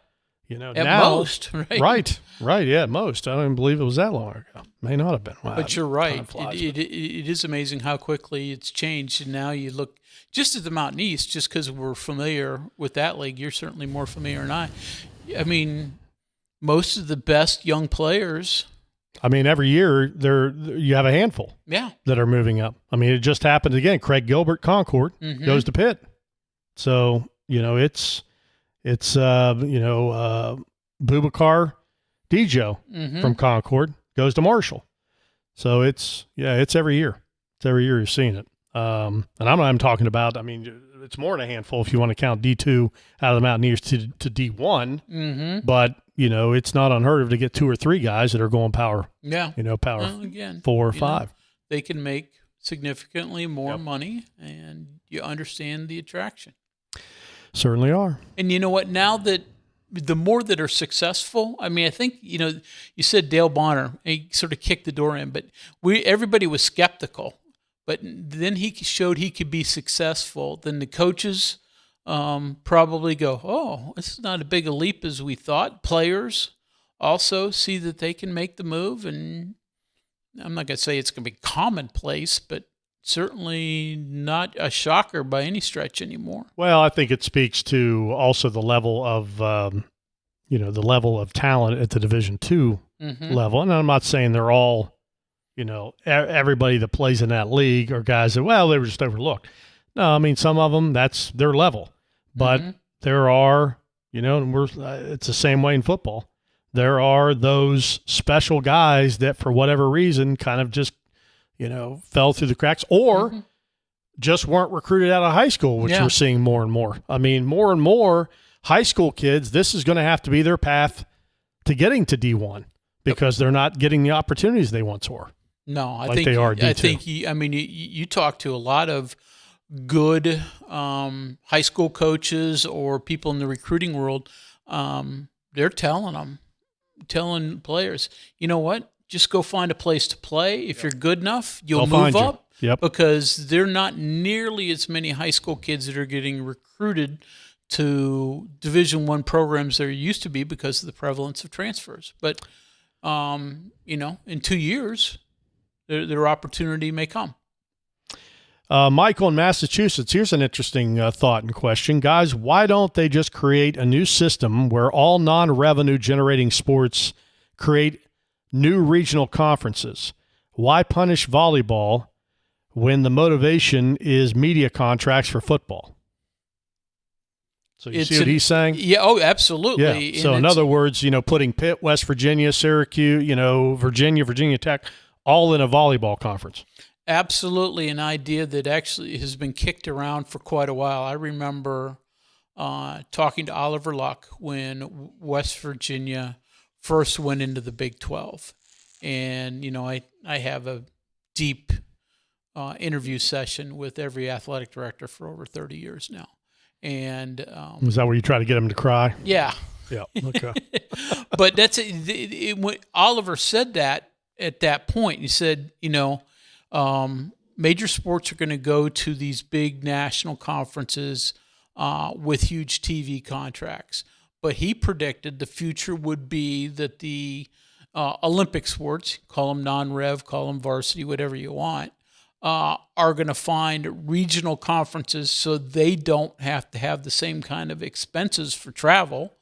At now, most, right? Right, yeah, at most. I don't even believe it was that long ago. May not have been. Wow, but you're right. It is amazing how quickly it's changed. And now you look just at the Mountain East, just because we're familiar with that league. You're certainly more familiar than I. I mean, most of the best young players. I mean, every year you have a handful. Yeah. That are moving up. I mean, it just happened again. Craig Gilbert, Concord, goes to Pitt. So, it's Boubacar Dijo from Concord goes to Marshall. So it's every year. It's every year you're seeing it. And I'm not even talking about, I mean, it's more than a handful if you want to count D2 out of the Mountaineers to D1. But, it's not unheard of to get 2 or 3 guys that are going power, power 4 or 5. They can make significantly more money, and you understand the attraction. Certainly are. And you know what? Now that the more that are successful, I mean, I think, you said Dale Bonner, he sort of kicked the door in, but everybody was skeptical. But then he showed he could be successful. Then the coaches probably go, oh, this is not as big a leap as we thought. Players also see that they can make the move. And I'm not going to say it's going to be commonplace, but certainly not a shocker by any stretch anymore. Well, I think it speaks to also the level of, the level of talent at the Division II level. And I'm not saying they're all, everybody that plays in that league are guys that, they were just overlooked. No, I mean, some of them, that's their level. But there are, and it's the same way in football. There are those special guys that for whatever reason kind of just, fell through the cracks or just weren't recruited out of high school, which we're seeing more and more. I mean, more and more high school kids, this is going to have to be their path to getting to D1 because they're not getting the opportunities they once were. No, I like think they are D2. I think you talk to a lot of good high school coaches or people in the recruiting world, they're telling players, you know what? Just go find a place to play. If you're good enough, you'll move up. Yep. Because there are not nearly as many high school kids that are getting recruited to Division I programs there used to be because of the prevalence of transfers. But, in 2 years, their opportunity may come. Michael in Massachusetts, here's an interesting thought and question. Guys, why don't they just create a new system where all non-revenue generating sports create new regional conferences? Why punish volleyball when the motivation is media contracts for football? So you see what he's saying? Yeah, absolutely. Yeah. So in other words, putting Pitt, West Virginia, Syracuse, Virginia Tech, all in a volleyball conference. Absolutely, an idea that actually has been kicked around for quite a while. I remember talking to Oliver Luck when West Virginia first went into the Big 12. And, I have a deep interview session with every athletic director for over 30 years now. And was that where you try to get them to cry? Yeah. Yeah. Okay. But that's when Oliver said that at that point. He said, major sports are going to go to these big national conferences with huge TV contracts. But he predicted the future would be that the Olympic sports, call them non-rev, call them varsity, whatever you want, are going to find regional conferences so they don't have to have the same kind of expenses for travel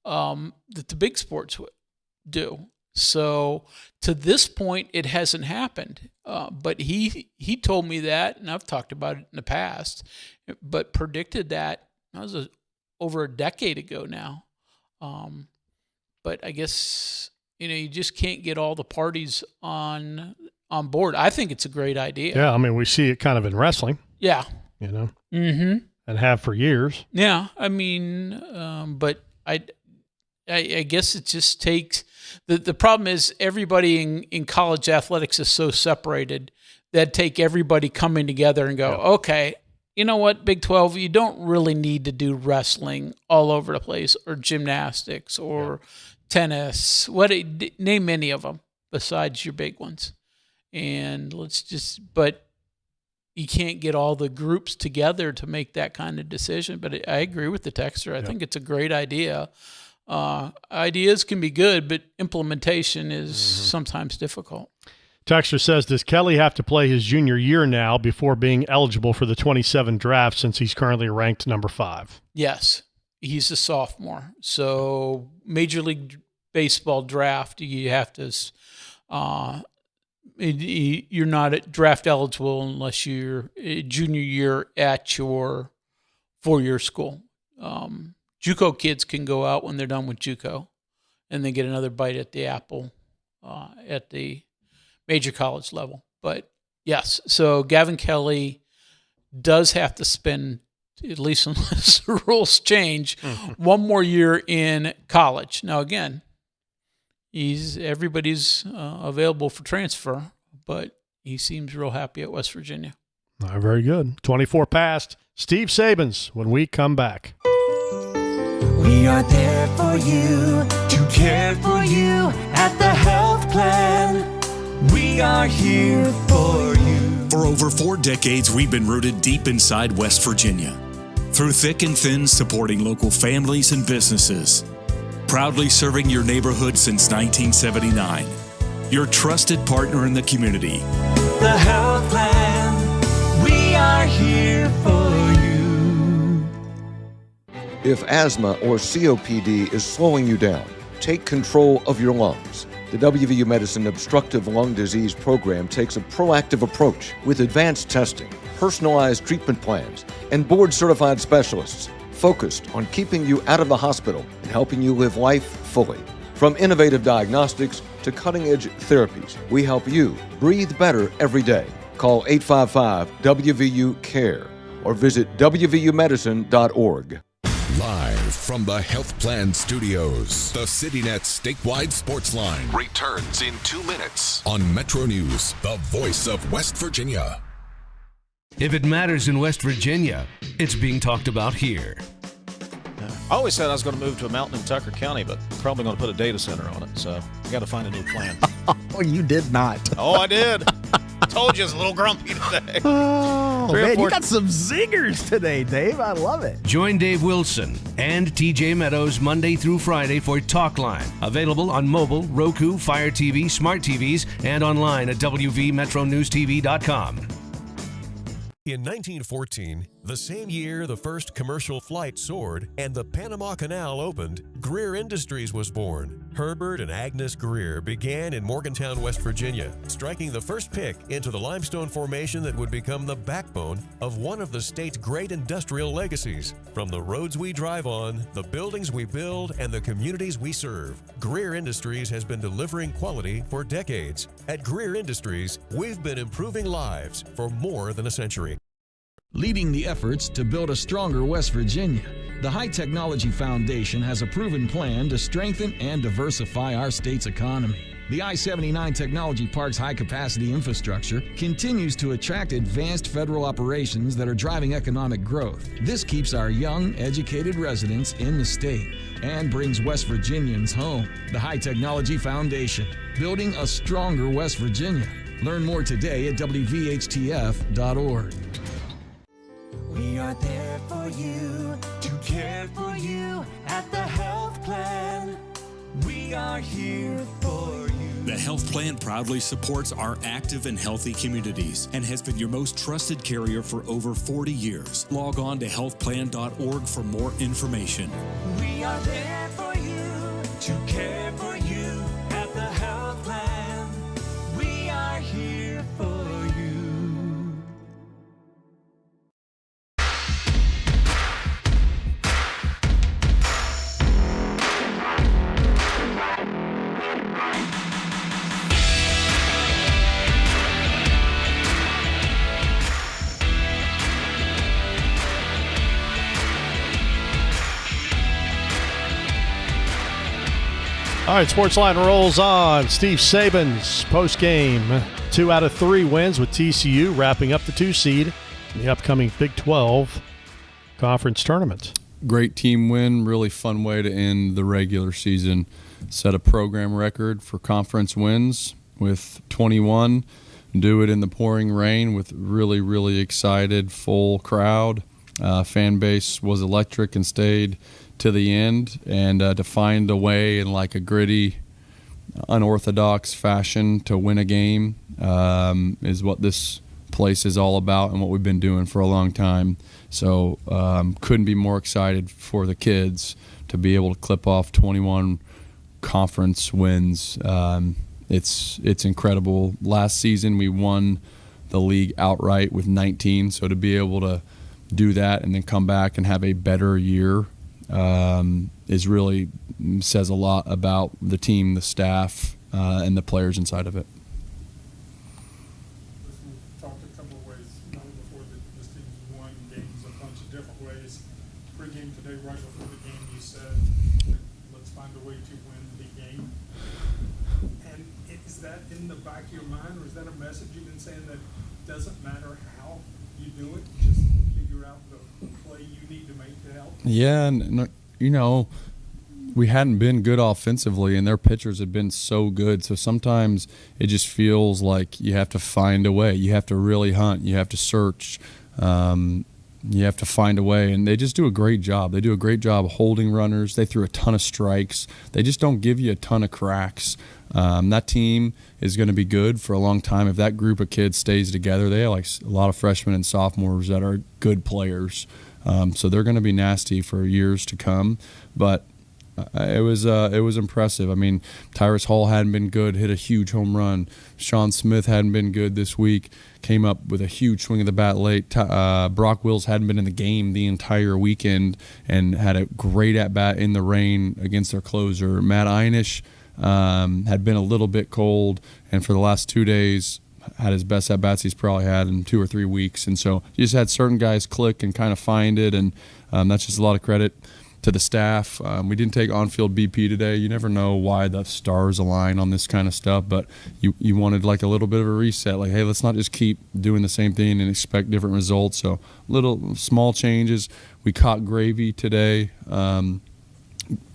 that the big sports do. So to this point, it hasn't happened. But he told me that, and I've talked about it in the past, but predicted that was over a decade ago now. But I guess, you just can't get all the parties on board. I think it's a great idea. Yeah, I mean, we see it kind of in wrestling. Yeah. Mm-hmm. And have for years. Yeah, I mean, but I guess it just takes the problem is everybody in college athletics is so separated that take everybody coming together and go, okay, you know what, Big 12, you don't really need to do wrestling all over the place or gymnastics or tennis. Name any of them besides your big ones. And but you can't get all the groups together to make that kind of decision. But I agree with the texter. I think it's a great idea. Ideas can be good, but implementation is sometimes difficult. Texter says, does Kelly have to play his junior year now before being eligible for the 27 draft since he's currently ranked number 5? Yes, he's a sophomore. So Major League Baseball draft, you have to you're not draft eligible unless you're a junior year at your 4-year school. JUCO kids can go out when they're done with JUCO, and they get another bite at the apple at the major college level. But yes, so Gavin Kelly does have to spend, at least unless the rules change, one more year in college. Now again, everybody's available for transfer, but he seems real happy at West Virginia. All right, very good. 24 past. Steve Sabins when we come back. We are there for you, to care for you at the health plan. We are here for you. For over 4 decades, we've been rooted deep inside West Virginia. Through thick and thin, supporting local families and businesses. Proudly serving your neighborhood since 1979. Your trusted partner in the community. The health plan, we are here for you. If asthma or COPD is slowing you down, take control of your lungs. The WVU Medicine Obstructive Lung Disease Program takes a proactive approach with advanced testing, personalized treatment plans, and board-certified specialists focused on keeping you out of the hospital and helping you live life fully. From innovative diagnostics to cutting-edge therapies, we help you breathe better every day. Call 855-WVU-CARE or visit wvumedicine.org. Live from the Health Plan Studios, the CityNet statewide Sportsline returns in 2 minutes on MetroNews, the voice of West Virginia. If it matters in West Virginia, it's being talked about here. I always said I was going to move to a mountain in Tucker County, but probably going to put a data center on it. So I got to find a new plan. Oh, you did not. Oh, I did. Told you I was a little grumpy today. Oh, man, you got some zingers today, Dave. I love it. Join Dave Wilson and TJ Meadows Monday through Friday for Talkline. Available on mobile, Roku, Fire TV, smart TVs, and online at wvmetronewstv.com. In 1914, the same year the first commercial flight soared and the Panama Canal opened, Greer Industries was born. Herbert and Agnes Greer began in Morgantown, West Virginia, striking the first pick into the limestone formation that would become the backbone of one of the state's great industrial legacies. From the roads we drive on, the buildings we build, and the communities we serve, Greer Industries has been delivering quality for decades. At Greer Industries, we've been improving lives for more than a century. Leading the efforts to build a stronger West Virginia, the High Technology Foundation has a proven plan to strengthen and diversify our state's economy. The I-79 Technology Park's high-capacity infrastructure continues to attract advanced federal operations that are driving economic growth. This keeps our young, educated residents in the state and brings West Virginians home. The High Technology Foundation, building a stronger West Virginia. Learn more today at WVHTF.org. We are there for you, to care for you at the health plan. We are here for you. The Health Plan proudly supports our active and healthy communities and has been your most trusted carrier for over 40 years. Log on to healthplan.org for more information. We are there for you, to care for you at the health plan. We are here for you. All right, Sportsline rolls on. Steve Saban's post-game 2 out of 3 wins with TCU, wrapping up the 2 seed in the upcoming Big 12 conference tournament. Great team win, really fun way to end the regular season. Set a program record for conference wins with 21. Do it in the pouring rain with really, really excited, full crowd. Fan base was electric and stayed to the end, and to find a way in like a gritty, unorthodox fashion to win a game is what this place is all about and what we've been doing for a long time. So couldn't be more excited for the kids to be able to clip off 21 conference wins. It's incredible. Last season we won the league outright with 19, so to be able to do that and then come back and have a better year is really says a lot about the team, the staff, and the players inside of it. Talked a couple of ways before this team's won games a bunch of different ways. Pre-game today, right before the game, you said, let's find a way to win the game. And is that in the back of your mind, or is that a message you've been saying that doesn't matter how you do it, just figure out the play you need to make to help? Yeah, and you know, we hadn't been good offensively, and their pitchers had been so good. So sometimes it just feels like you have to find a way. You have to really hunt. You have to search. You have to find a way, and they just do a great job. They do a great job holding runners. They threw a ton of strikes. They just don't give you a ton of cracks. That team is going to be good for a long time if that group of kids stays together. They have like a lot of freshmen and sophomores that are good players. So they're going to be nasty for years to come. But it was impressive. I mean, Tyrus Hall hadn't been good, hit a huge home run. Sean Smith hadn't been good this week, came up with a huge swing of the bat late. Brock Wills hadn't been in the game the entire weekend and had a great at-bat in the rain against their closer. Matt Einish had been a little bit cold, and for the last 2 days had his best at-bats he's probably had in 2 or 3 weeks. And so you just had certain guys click and kind of find it, and that's just a lot of credit to the staff. We didn't take on-field BP today. You never know why the stars align on this kind of stuff, but you wanted like a little bit of a reset. Like, hey, let's not just keep doing the same thing and expect different results. So little small changes. We caught Gravy today.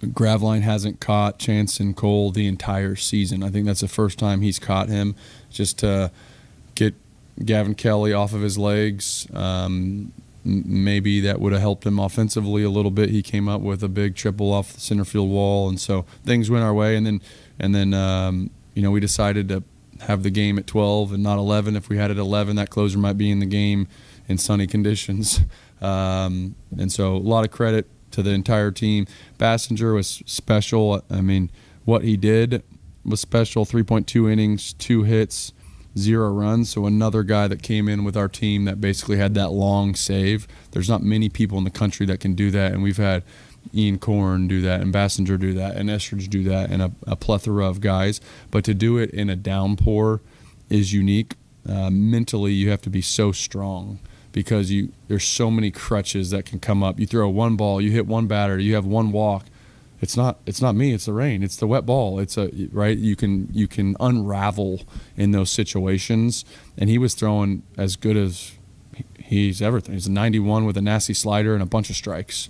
Graveline hasn't caught Chance and Cole the entire season. I think that's the first time he's caught him, just to get Gavin Kelly off of his legs. Maybe that would have helped him offensively a little bit. He came up with a big triple off the center field wall, and so things went our way. And then we decided to have the game at 12 and not 11. If we had it at 11, that closer might be in the game in sunny conditions. And so a lot of credit to the entire team. Bassinger was special. I mean, what he did was special. 3.2 innings, 2 hits, 0 runs. So another guy that came in with our team that basically had that long save. There's not many people in the country that can do that, and we've had Ian Korn do that, and Bassinger do that, and Estridge do that, and a plethora of guys. But to do it in a downpour is unique. Mentally, you have to be so strong because there's so many crutches that can come up. You throw one ball, you hit one batter, you have one walk. It's not me, it's the rain, it's the wet ball. Right? You can unravel in those situations, and he was throwing as good as he's ever thrown. He's a 91 with a nasty slider and a bunch of strikes.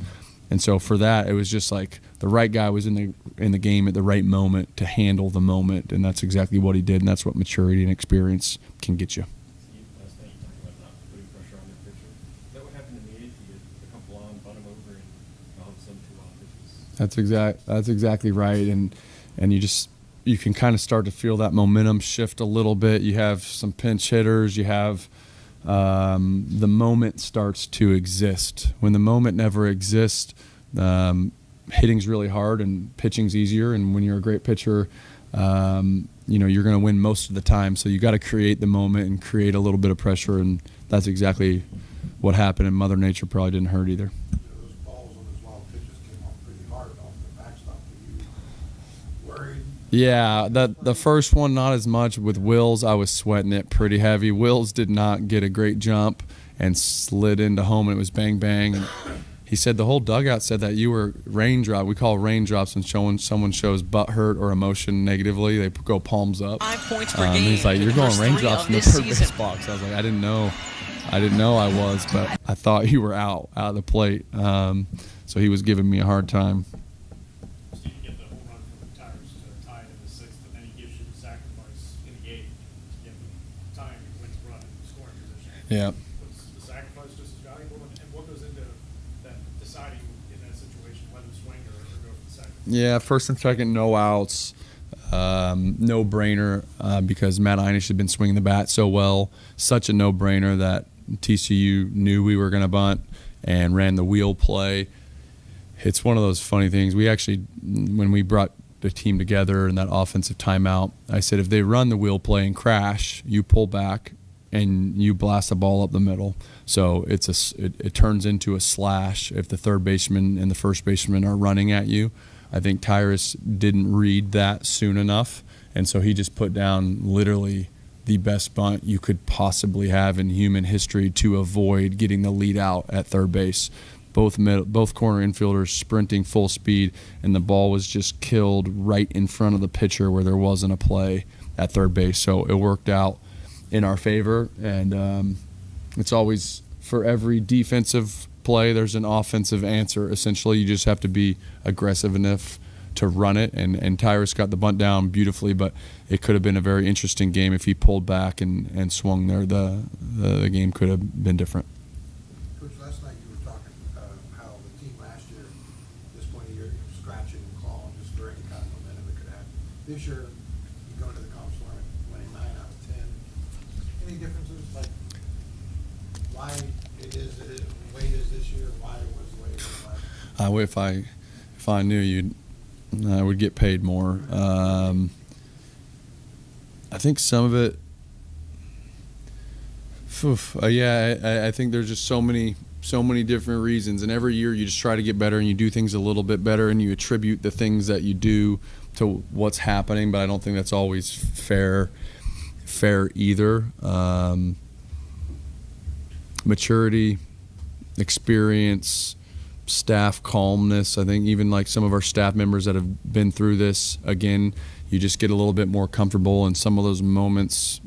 And so for that, it was just like the right guy was in the game at the right moment to handle the moment, and that's exactly what he did, and that's what maturity and experience can get you. That's exactly right, and you can kind of start to feel that momentum shift a little bit. You have some pinch hitters. You have the moment starts to exist. When the moment never exists, hitting's really hard and pitching's easier. And when you're a great pitcher, you're going to win most of the time. So you got to create the moment and create a little bit of pressure, and that's exactly what happened. And Mother Nature probably didn't hurt either. Yeah, the first one, not as much. With Wills, I was sweating it pretty heavy. Wills did not get a great jump and slid into home, and it was bang, bang. And he said the whole dugout said that you were raindrop. We call raindrops when someone shows butt hurt or emotion negatively. They go palms up. 5 points per game. He's like, you're going raindrops in the third base box. I was like, I didn't know I was, but I thought you were out of the plate. So he was giving me a hard time. Yeah. Was the sacrifice just as valuable, and what goes into that deciding in that situation whether to swing or go for the sacrifice? Yeah, first and second, no outs, no brainer because Matt Einish had been swinging the bat so well. Such a no brainer that TCU knew we were going to bunt and ran the wheel play. It's one of those funny things. We actually, when we brought the team together in that offensive timeout, I said if they run the wheel play and crash, you pull back and you blast the ball up the middle. So it turns into a slash if the third baseman and the first baseman are running at you. I think Tyrus didn't read that soon enough, and so he just put down literally the best bunt you could possibly have in human history to avoid getting the lead out at third base. Both corner infielders sprinting full speed, and the ball was just killed right in front of the pitcher where there wasn't a play at third base. So it worked out in our favor, and it's always, for every defensive play, there's an offensive answer. Essentially, you just have to be aggressive enough to run it, and Tyrus got the bunt down beautifully, but it could have been a very interesting game if he pulled back and swung there. The game could have been different. Coach, last night you were talking how the team last year, this point of year, you're scratching and clawing just for any kind of momentum that could happen. This year, you go into the conference tournament winning 9 out of 10. Any differences, like why it is the way it is this year, why it was the way it was last year? If I knew I would get paid more. I think some of it. I think there's just so many different reasons, and every year you just try to get better and you do things a little bit better, and you attribute the things that you do to what's happening. But I don't think that's always fair either. Maturity, experience, staff calmness. I think even like some of our staff members that have been through this, again, you just get a little bit more comfortable in some of those moments.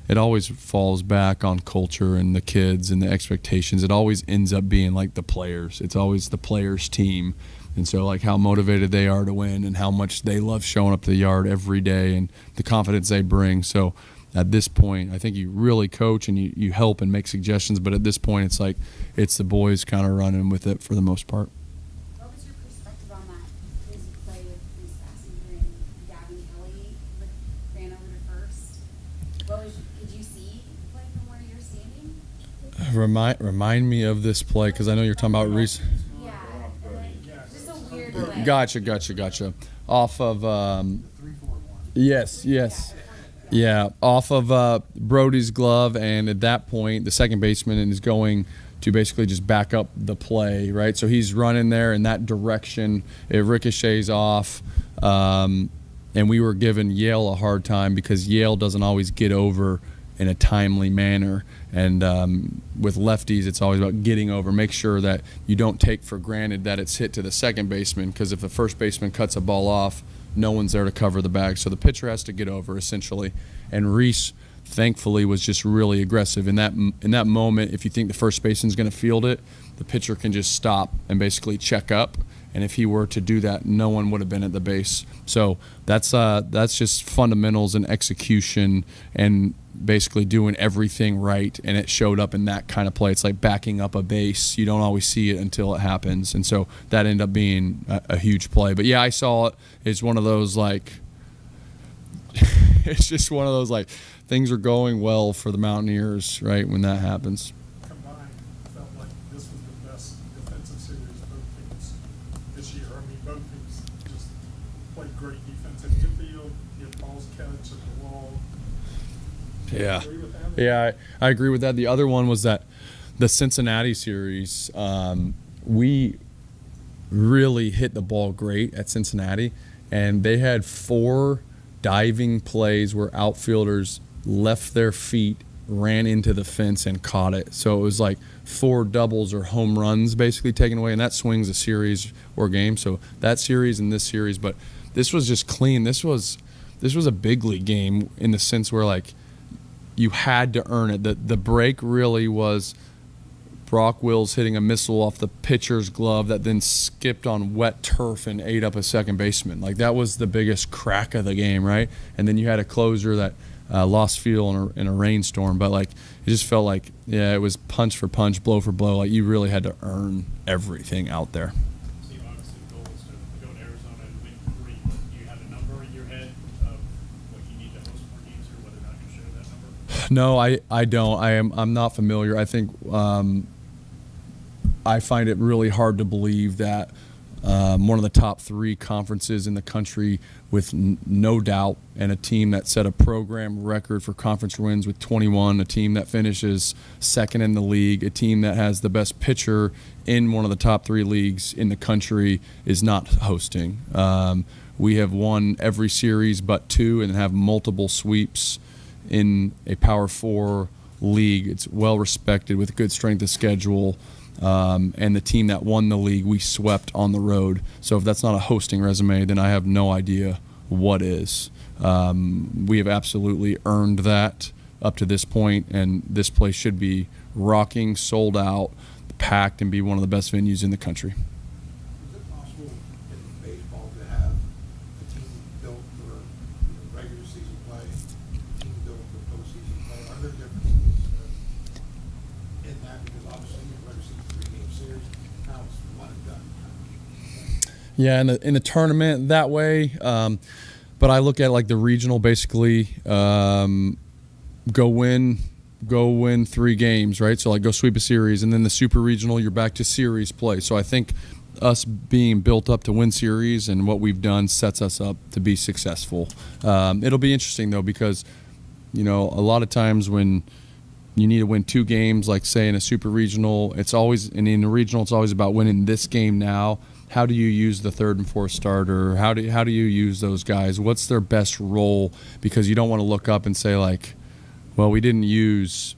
It always falls back on culture and the kids and the expectations. It always ends up being like the players. It's always the players' team. And so like how motivated they are to win and how much they love showing up to the yard every day and the confidence they bring. So at this point, I think you really coach and you help and make suggestions. But at this point, it's like it's the boys kind of running with it for the most part. What was your perspective on that? As you play with Reese Bassinger and Gavin Kelly ran over to first. Could you see the play from where you're standing? Remind me of this play because I know you're talking about Reese. Yeah, just a weird play. Gotcha. Off of yes. Yeah, off of Brody's glove, and at that point, the second baseman is going to basically just back up the play, right? So he's running there in that direction. It ricochets off, and we were giving Yale a hard time because Yale doesn't always get over in a timely manner. And with lefties, it's always about getting over. Make sure that you don't take for granted that it's hit to the second baseman, because if the first baseman cuts a ball off, no one's there to cover the bag. So the pitcher has to get over, essentially. And Reese, thankfully, was just really aggressive. In that moment, if you think the first baseman's going to field it, the pitcher can just stop and basically check up. And if he were to do that, no one would have been at the base. So that's just fundamentals and execution and basically doing everything right. And it showed up in that kind of play. It's like backing up a base. You don't always see it until it happens. And so that ended up being a huge play. But yeah, I saw it. It's one of those like it's just one of those like things are going well for the Mountaineers, right, when that happens. Combined, felt like this was the best defensive series both teams this year. I mean, both teams just played great defense in the field. You had Paul's catch at the wall. Yeah, I agree with that. The other one was that the Cincinnati series, we really hit the ball great at Cincinnati, and they had 4 diving plays where outfielders left their feet, ran into the fence, and caught it. So it was like 4 doubles or home runs basically taken away, and that swings a series or game. So that series and this series, but this was just clean. This was a big league game in the sense where like you had to earn it. The break really was Brock Wills hitting a missile off the pitcher's glove that then skipped on wet turf and ate up a second baseman. Like that was the biggest crack of the game, right? And then you had a closer that lost fuel in a rainstorm. But like it just felt like, yeah, it was punch for punch, blow for blow. Like you really had to earn everything out there. No, I don't. I'm not familiar. I think I find it really hard to believe that one of the top 3 conferences in the country with no doubt, and a team that set a program record for conference wins with 21, a team that finishes second in the league, a team that has the best pitcher in one of the top 3 leagues in the country is not hosting. We have won every series but 2 and have multiple sweeps in a Power 4 league. It's well respected with good strength of schedule, and the team that won the league we swept on the road. So if that's not a hosting resume, then I have no idea what is. We have absolutely earned that up to this point, and this place should be rocking, sold out, packed, and be one of the best venues in the country. Is it possible in baseball to have a team built for regular season play, a team built for postseason play? Are there differences in that? Because obviously in regular season 3-game series, now it's one and done. Yeah, in the tournament that way, but I look at like the regional basically go win 3 games, right? So like go sweep a series, and then the super regional you're back to series play. So I think us being built up to win series and what we've done sets us up to be successful. It'll be interesting though, because a lot of times when you need to win 2 games, like say in a super regional, it's always, and in a regional it's always about winning this game now. How do you use the 3rd and 4th starter? How do you use those guys? What's their best role? Because you don't want to look up and say like, well, we didn't use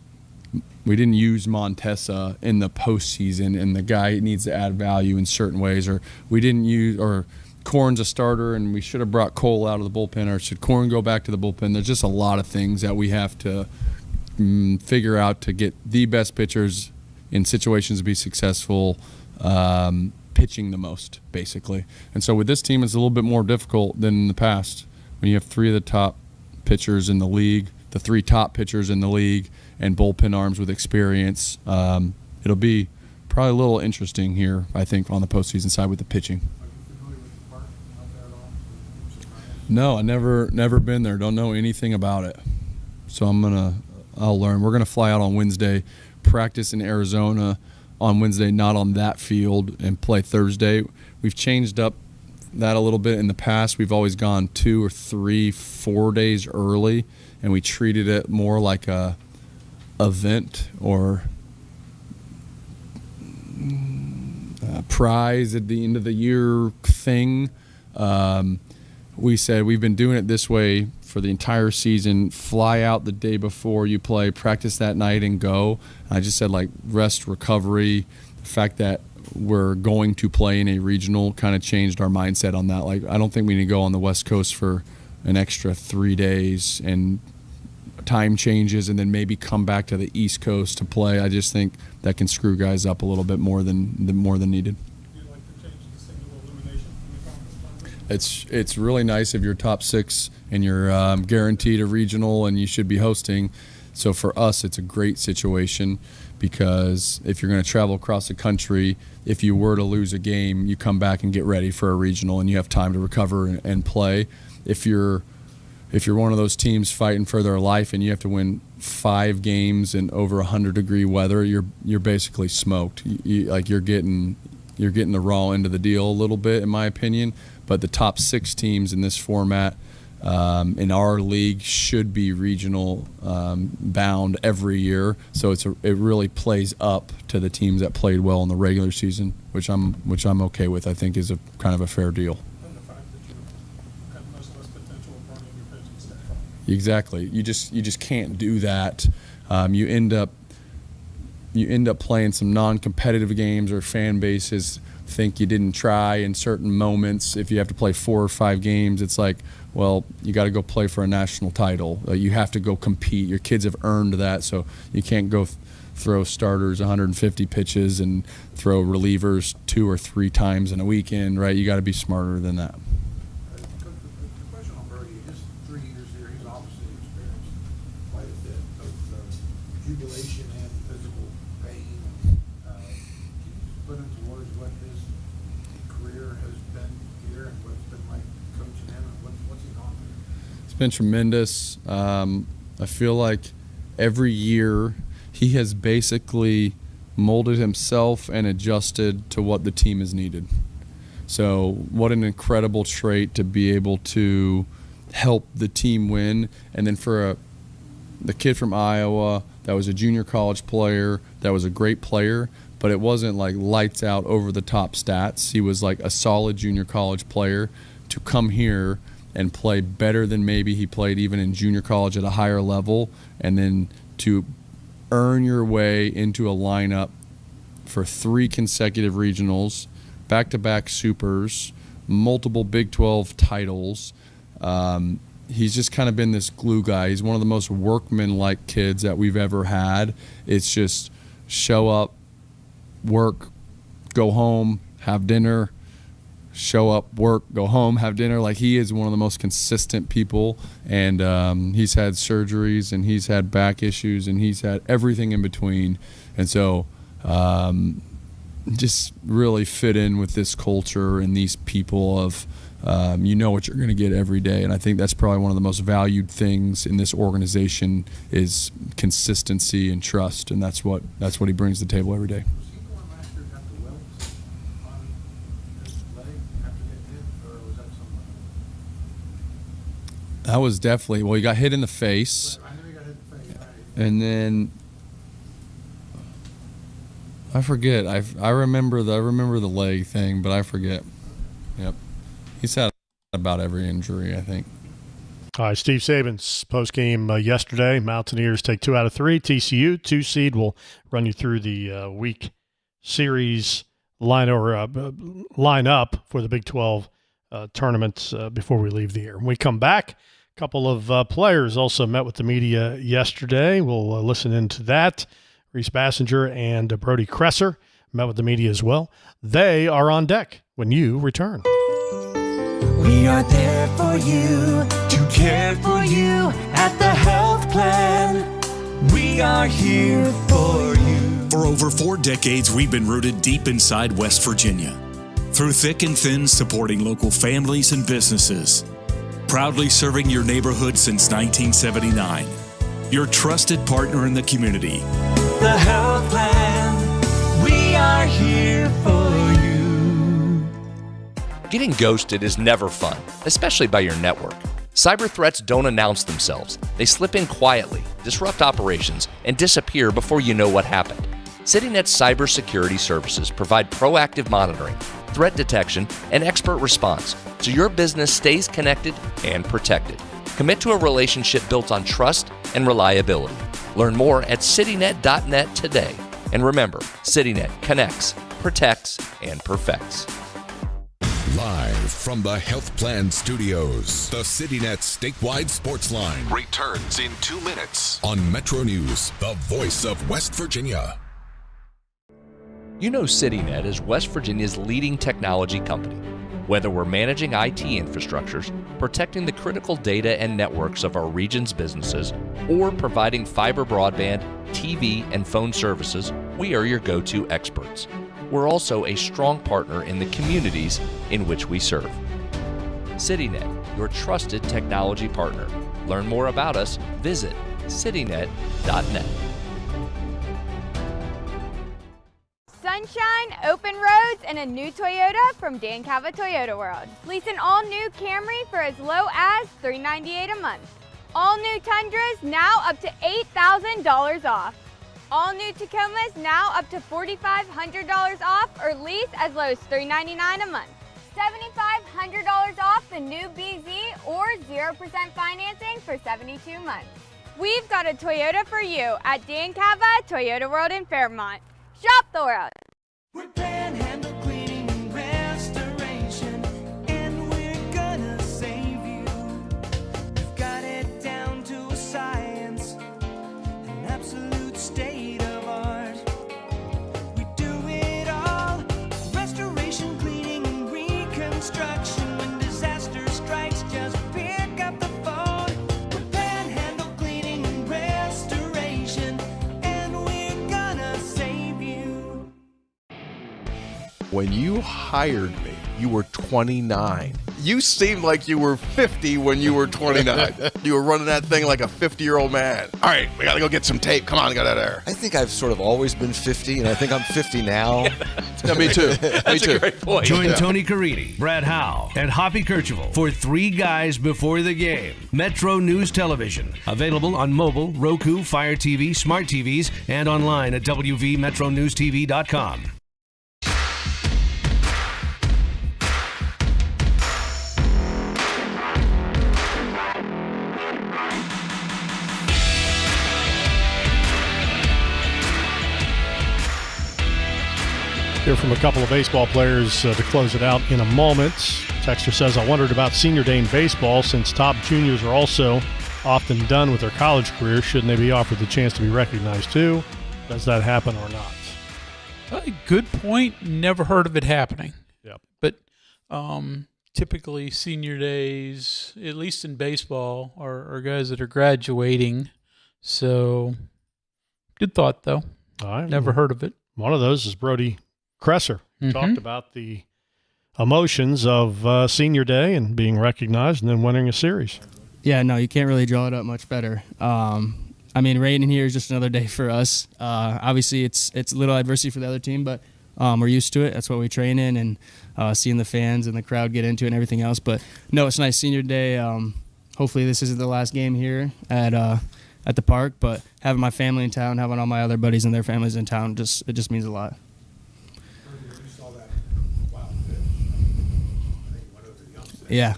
use Montesa in the postseason, and the guy needs to add value in certain ways, or we didn't use, or Korn's a starter and we should have brought Cole out of the bullpen, or should Korn go back to the bullpen? There's just a lot of things that we have to figure out to get the best pitchers in situations to be successful, pitching the most, basically. And so with this team, it's a little bit more difficult than in the past. When you have three of the top pitchers in the league, the three top pitchers in the league, and bullpen arms with experience, it'll be probably a little interesting here, I think, on the postseason side with the pitching. No, I never been there. Don't know anything about it. So I'll learn. We're gonna fly out on Wednesday, practice in Arizona on Wednesday, not on that field, and play Thursday. We've changed up that a little bit in the past. We've always gone 2 or 3, 4 days early, and we treated it more like a event or prize at the end of the year thing. We said we've been doing it this way for the entire season. Fly out the day before you play, practice that night, and go. I just said, like, rest, recovery. The fact that we're going to play in a regional kind of changed our mindset on that. Like, I don't think we need to go on the West Coast for an extra 3 days and time changes and then maybe come back to the East Coast to play. I just think that can screw guys up a little bit more than needed. It's really nice if you're top 6 and you're guaranteed a regional and you should be hosting. So for us, it's a great situation, because if you're going to travel across the country, if you were to lose a game, you come back and get ready for a regional and you have time to recover and play. If you're one of those teams fighting for their life and you have to win 5 games in over 100-degree weather, you're basically smoked. You're getting the raw end of the deal a little bit, in my opinion. But the top 6 teams in this format in our league should be regional bound every year. So it really plays up to the teams that played well in the regular season, which I'm okay with. I think is a kind of a fair deal. Exactly. You just can't do that. You end up playing some non-competitive games, or fan bases think you didn't try in certain moments. If you have to play 4 or 5 games, it's like, well, you got to go play for a national title. You have to go compete. Your kids have earned that, so you can't go throw starters 150 pitches and throw relievers 2 or 3 times in a weekend, right? You got to be smarter than that. The question on Brody, his 3 years here, he's obviously experienced quite a bit of jubilation and physical pain. Can you put into words what his career has been here and what it's been like coaching him, and what's he gone through? It's been tremendous. I feel like every year he has basically molded himself and adjusted to what the team has needed. So what an incredible trait to be able to help the team win. And then for the kid from Iowa that was a junior college player, that was a great player, but it wasn't like lights out over the top stats. He was like a solid junior college player to come here and play better than maybe he played even in junior college at a higher level, and then to earn your way into a lineup for 3 consecutive regionals, back-to-back supers, multiple Big 12 titles. He's just kind of been this glue guy. He's one of the most workman-like kids that we've ever had. It's just show up, work, go home, have dinner, show up, work, go home, have dinner. Like, he is one of the most consistent people, and he's had surgeries, and he's had back issues, and he's had everything in between. And so just really fit in with this culture and these people of you know what you're going to get every day. And I think that's probably one of the most valued things in this organization is consistency and trust, and that's what he brings to the table every day. That was definitely, well, he got hit in the face. And then I forget. I remember the leg thing, but I forget. Yep. He's had about every injury, I think. All right, Steve Saban's postgame yesterday. Mountaineers take 2 out of 3. TCU, 2 seed, will run you through the week series line up for the Big 12 tournament before we leave the year. When we come back, a couple of players also met with the media yesterday. We'll listen into that. Reese Bassinger and Brody Kresser met with the media as well. They are on deck when you return. We are there for you, to care for you at the health plan. We are here for you. For over 4 decades, we've been rooted deep inside West Virginia. Through thick and thin, supporting local families and businesses. Proudly serving your neighborhood since 1979. Your trusted partner in the community. The health plan, we are here for you. Getting ghosted is never fun, especially by your network. Cyber threats don't announce themselves. They slip in quietly, disrupt operations, and disappear before you know what happened. CityNet's cybersecurity services provide proactive monitoring, threat detection, and expert response, so your business stays connected and protected. Commit to a relationship built on trust and reliability. Learn more at citynet.net today. And remember, CityNet connects, protects, and perfects. Live from the Health Plan Studios, the CityNet statewide Sportsline returns in 2 minutes on MetroNews, the voice of West Virginia. You know CityNet is West Virginia's leading technology company. Whether we're managing IT infrastructures, protecting the critical data and networks of our region's businesses, or providing fiber broadband, TV, and phone services, we are your go-to experts. We're also a strong partner in the communities in which we serve. CityNet, your trusted technology partner. Learn more about us, visit citynet.net. Sunshine, open roads, and a new Toyota from Dan Cava Toyota World. Lease an all-new Camry for as low as $398 a month. All new Tundras now up to $8,000 off. All new Tacomas now up to $4,500 off or lease as low as $399 a month. $7,500 off the new BZ or 0% financing for 72 months. We've got a Toyota for you at Dan Cava Toyota World in Fairmont. Shop the world. We're Panhandle Cleaning and Restoration, and we're gonna save you. We've got it down to a science, an absolute state of art. We do it all, restoration, cleaning, and reconstruction. When disaster strikes, just pick up the phone. We're Panhandle Cleaning and Restoration, and we're gonna save you. When you hired me, you were 29. You seemed like you were 50 when you were 29. You were running that thing like a 50-year-old man. All right, we got to go get some tape. Come on, get out of there. I think I've sort of always been 50, and I think I'm 50 now. Yeah, me too. That's a great point. Join Tony Caridi, Brad Howe, and Hoppy Kercheval for 3 Guys Before the Game. Metro News Television. Available on mobile, Roku, Fire TV, smart TVs, and online at wvmetronewstv.com. Hear from a couple of baseball players to close it out in a moment. Texter says, I wondered about senior day in baseball since top juniors are also often done with their college career. Shouldn't they be offered the chance to be recognized too? Does that happen or not? Good point. Never heard of it happening. Yep. But typically senior days, at least in baseball, are guys that are graduating. So good thought, though. All right. Never heard of it. One of those is Brody Kresser. Talked about the emotions of senior day and being recognized and then winning a series. Yeah, no, you can't really draw it up much better. I mean, rain in here is just another day for us. Obviously, it's a little adversity for the other team, but we're used to it. That's what we train in, and seeing the fans and the crowd get into it and everything else. But no, it's nice senior day. Hopefully, this isn't the last game here at the park. But having my family in town, having all my other buddies and their families in town, it just means a lot. Yeah.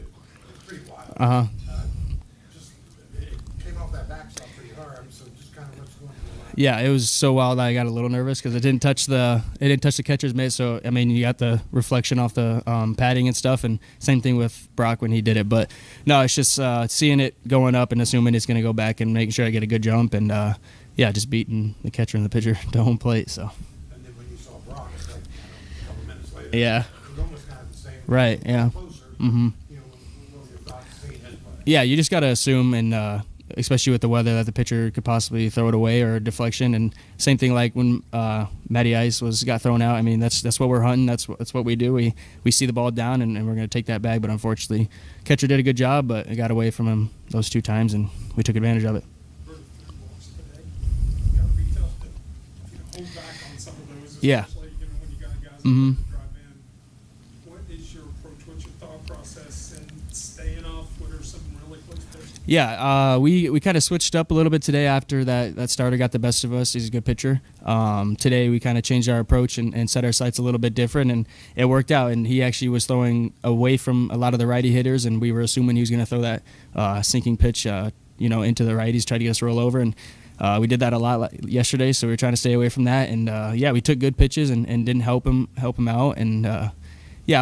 Uh-huh. Yeah, it was so wild that I got a little nervous because it didn't touch the catcher's mitt. So I mean, you got the reflection off the padding and stuff, and same thing with Brock when he did it. But no, it's just seeing it going up and assuming it's going to go back and making sure I get a good jump, and just beating the catcher and the pitcher to home plate. So. And then when you saw Brock, it's like a couple minutes later. Yeah. It was almost kind of the same. Right. Yeah. Closer, Mm-hmm. you know, when you're about to see his play. Yeah, you just got to assume, and especially with the weather, that the pitcher could possibly throw it away or a deflection. And same thing like when Matty Ice got thrown out. I mean, that's what we're hunting. That's what we do. We see the ball down, and we're going to take that bag. But unfortunately, catcher did a good job, but it got away from him those 2 times, and we took advantage of it. Yeah. Mm-hmm. Yeah, we kind of switched up a little bit today after that starter got the best of us. He's a good pitcher. Today we kind of changed our approach and set our sights a little bit different, and it worked out. And he actually was throwing away from a lot of the righty hitters, and we were assuming he was going to throw that sinking pitch, into the righties, try to get us to roll over. And we did that a lot yesterday, so we were trying to stay away from that. And we took good pitches and didn't help him out. And I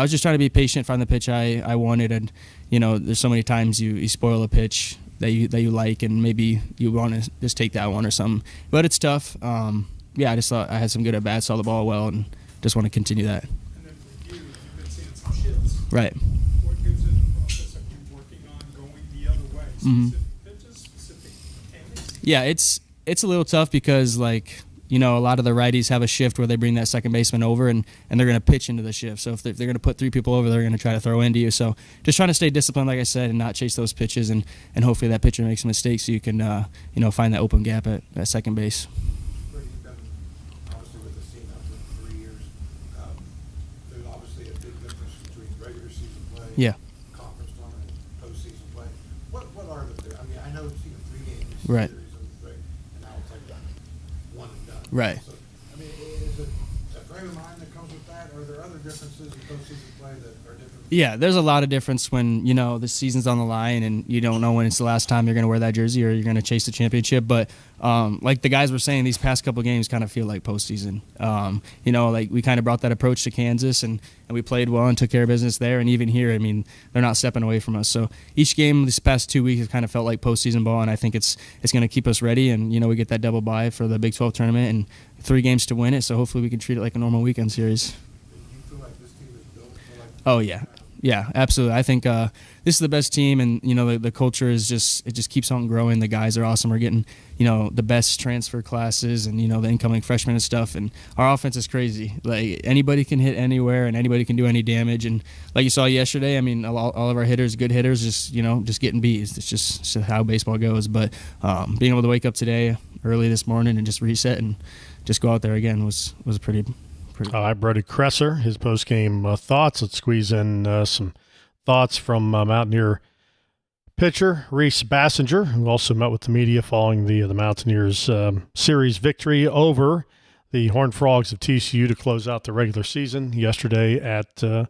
was just trying to be patient, find the pitch I wanted. And there's so many times you spoil a pitch that you like, and maybe you want to just take that one or something. But it's tough. I just thought I had some good at bats, saw the ball well, and just want to continue that. And then for you, you've been seeing some shifts. Right. What gives it the process of you working on going the other way? Specific pitches, specific mechanics? Yeah, it's a little tough because a lot of the righties have a shift where they bring that second baseman over and they're going to pitch into the shift. So if they're going to put 3 people over, they're going to try to throw into you. So just trying to stay disciplined, like I said, and not chase those pitches, and hopefully that pitcher makes a mistake so you can find that open gap at second base. You've been obviously with the team now for 3 years. There's obviously a big difference between regular season play, conference tournament, and postseason play. What are the? I mean, I know it's 3 games. Right. And now it's like one and done. Right. So, I mean, is it a frame of mind that comes with that? Are there other differences in postseason play that are different? Yeah, there's a lot of difference when, the season's on the line and you don't know when it's the last time you're going to wear that jersey or you're going to chase the championship. But like the guys were saying, these past couple games kind of feel like postseason. We kind of brought that approach to Kansas and we played well and took care of business there. And even here, I mean, they're not stepping away from us. So each game this past 2 weeks has kind of felt like postseason ball, and I think it's going to keep us ready. And, we get that double bye for the Big 12 tournament and 3 games to win it. So hopefully we can treat it like a normal weekend series. Do you feel like this team is built for Oh, yeah. Yeah, absolutely. I think this is the best team, and the culture is just keeps on growing. The guys are awesome. We're getting the best transfer classes, and the incoming freshmen and stuff. And our offense is crazy. Like anybody can hit anywhere, and anybody can do any damage. And like you saw yesterday, I mean, all of our hitters, good hitters, just getting bees. It's just how baseball goes. But being able to wake up today early this morning and just reset and just go out there again was pretty. All right, Brody Kresser, his post-game thoughts. Let's squeeze in some thoughts from Mountaineer pitcher Reese Bassinger, who also met with the media following the Mountaineers' series victory over the Horned Frogs of TCU to close out the regular season yesterday at a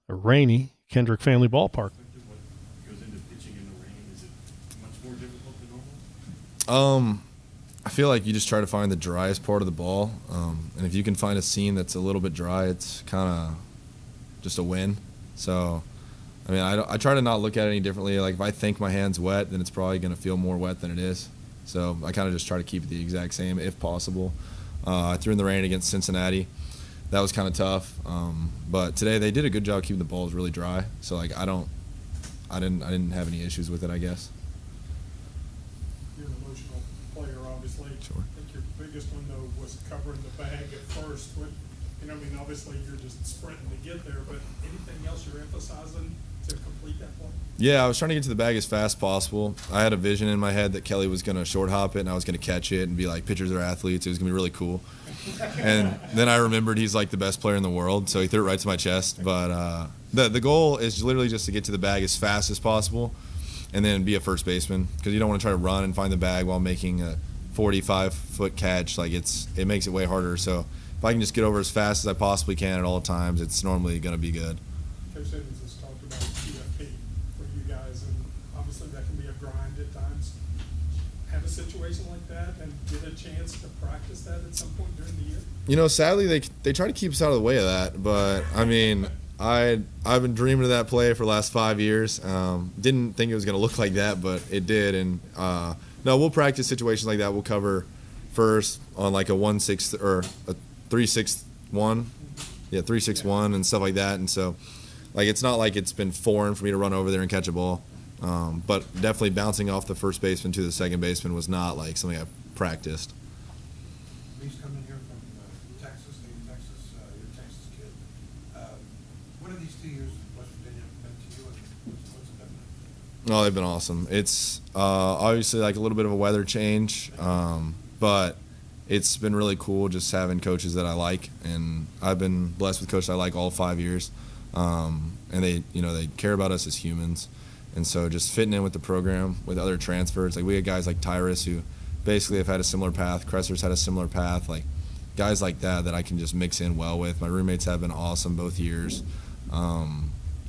rainy Kendrick Family Ballpark. I feel like you just try to find the driest part of the ball, and if you can find a seam that's a little bit dry, it's kind of just a win. So, I mean, I try to not look at it any differently. Like, if I think my hand's wet, then it's probably going to feel more wet than it is. So I kind of just try to keep it the exact same if possible. I threw in the rain against Cincinnati. That was kind of tough. But today they did a good job keeping the balls really dry. So, like, I didn't have any issues with it, I guess. You're an emotional player, obviously. Sure. I think your biggest one, though, was covering the bag at first. Obviously you're just sprinting to get there, but anything else you're emphasizing to complete that play? Yeah, I was trying to get to the bag as fast as possible. I had a vision in my head that Kelly was going to short hop it, and I was going to catch it and be like, pitchers are athletes. It was going to be really cool. And then I remembered he's like the best player in the world, so he threw it right to my chest. But the goal is literally just to get to the bag as fast as possible and then be a first baseman, because you don't want to try to run and find the bag while making a 45-foot catch. Like, it makes it way harder. So if I can just get over as fast as I possibly can at all times, it's normally going to be good. Coach Evans has talked about TFP for you guys, and obviously that can be a grind at times. Have a situation like that and get a chance to practice that at some point during the year? You know, sadly, they try to keep us out of the way of that. But, I mean, I've been dreaming of that play for the last 5 years. Didn't think it was going to look like that, but it did. And, no, we'll practice situations like that. We'll cover first on like a 1-6 or a 3-6-1. Yeah, 3-6-1 and stuff like that. And so, like, it's not like it's been foreign for me to run over there and catch a ball. But definitely bouncing off the first baseman to the second baseman was not like something I practiced. He's coming here from Texas, state of Texas. You're a Texas kid. What have these 2 years in West Virginia been to you, and what's it been like? Oh, they've been awesome. It's obviously like a little bit of a weather change, but it's been really cool just having coaches that I like, and I've been blessed with coaches I like all 5 years, and they care about us as humans, and so just fitting in with the program with other transfers, like we had guys like Tyrus who basically have had a similar path, Cresser's had a similar path, like guys like that I can just mix in well with. My roommates have been awesome both years.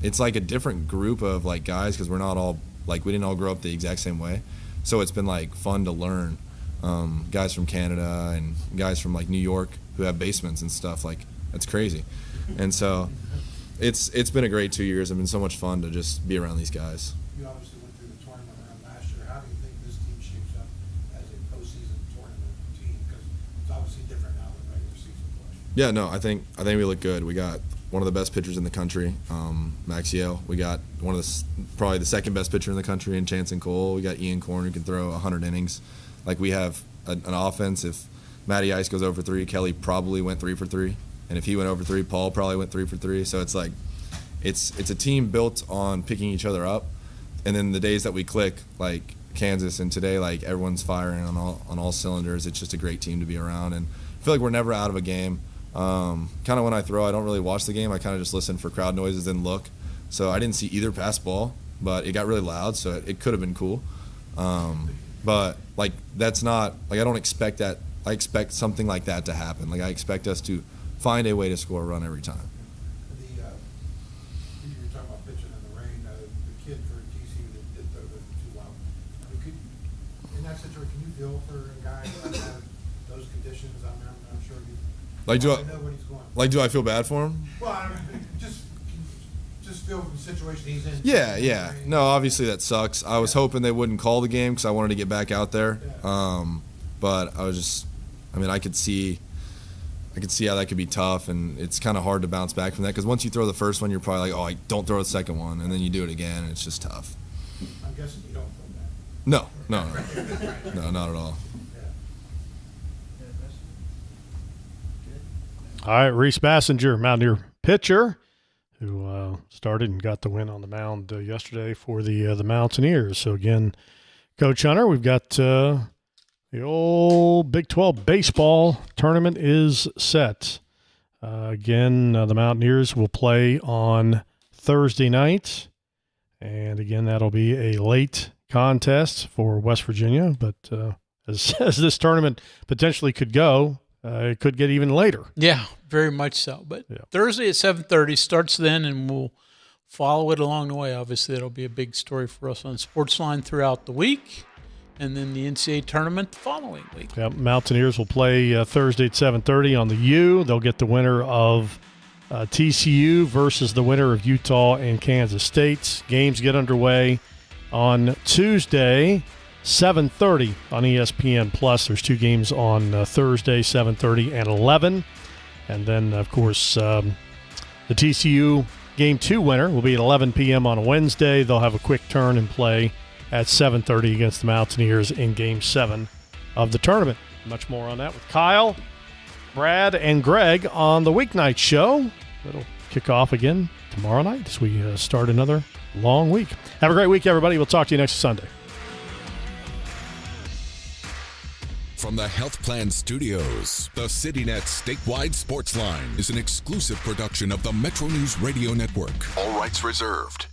It's like a different group of like guys because we're not all like we didn't all grow up the exact same way, so it's been like fun to learn. Guys from Canada and guys from like New York who have basements and stuff, like that's crazy. And so it's been a great 2 years. It's been so much fun to just be around these guys. You obviously went through the tournament around last year. How do you think this team shapes up as a postseason tournament team? Because it's obviously different now than regular season play. Yeah, no, I think we look good. We got one of the best pitchers in the country, Max Yale. We got one of probably the second best pitcher in the country in Chance and Cole. We got Ian Korn who can throw 100 innings. Like we have an offense. If Matty Ice goes over 3, Kelly probably went 3 for 3, and if he went over 3, Paul probably went 3 for 3. So it's like, it's a team built on picking each other up, and then the days that we click, like Kansas and today, like everyone's firing on all cylinders. It's just a great team to be around, and I feel like we're never out of a game. Kind of when I throw, I don't really watch the game. I kind of just listen for crowd noises and look. So I didn't see either pass ball, but it got really loud, so it could have been cool. But like that's not like I don't expect that. I expect something like that to happen. Like I expect us to find a way to score a run every time. You were talking about pitching in the rain. The kid for TCU that did throw the 2 out. I mean, in that situation, can you feel for a guy that have those conditions? I'm sure you. Like know what he's going. Like do I feel bad for him? Well, I mean, just feel the situation he's in. Yeah. No, obviously that sucks. I was hoping they wouldn't call the game because I wanted to get back out there. But I was just, I mean, I could see how that could be tough, and it's kind of hard to bounce back from that because once you throw the first one, you're probably like, oh, I don't throw the second one, and then you do it again, and it's just tough. I'm guessing you don't feel bad. No, not at all. All right, Reese Bassinger, Mountaineer pitcher, who started and got the win on the mound yesterday for the Mountaineers. So again, Coach Hunter, we've got the old Big 12 baseball tournament is set. Again, the Mountaineers will play on Thursday night, and again, that'll be a late contest for West Virginia. But as this tournament potentially could go, it could get even later. Yeah, very much so. But Thursday at 7:30 starts then, and we'll follow it along the way. Obviously, that'll be a big story for us on Sportsline throughout the week, and then the NCAA tournament the following week. Yep, Mountaineers will play Thursday at 7:30 on the U. They'll get the winner of TCU versus the winner of Utah and Kansas State. Games get underway on Tuesday, 7:30 on ESPN+. There's 2 games on Thursday, 7:30 and 11. And then, of course, the TCU Game 2 winner will be at 11 p.m. on a Wednesday. They'll have a quick turn and play at 7:30 against the Mountaineers in Game 7 of the tournament. Much more on that with Kyle, Brad, and Greg on the weeknight show. It'll kick off again tomorrow night as we start another long week. Have a great week, everybody. We'll talk to you next Sunday. From the Health Plan Studios, the CityNet statewide Sportsline is an exclusive production of the MetroNews Radio Network. All rights reserved.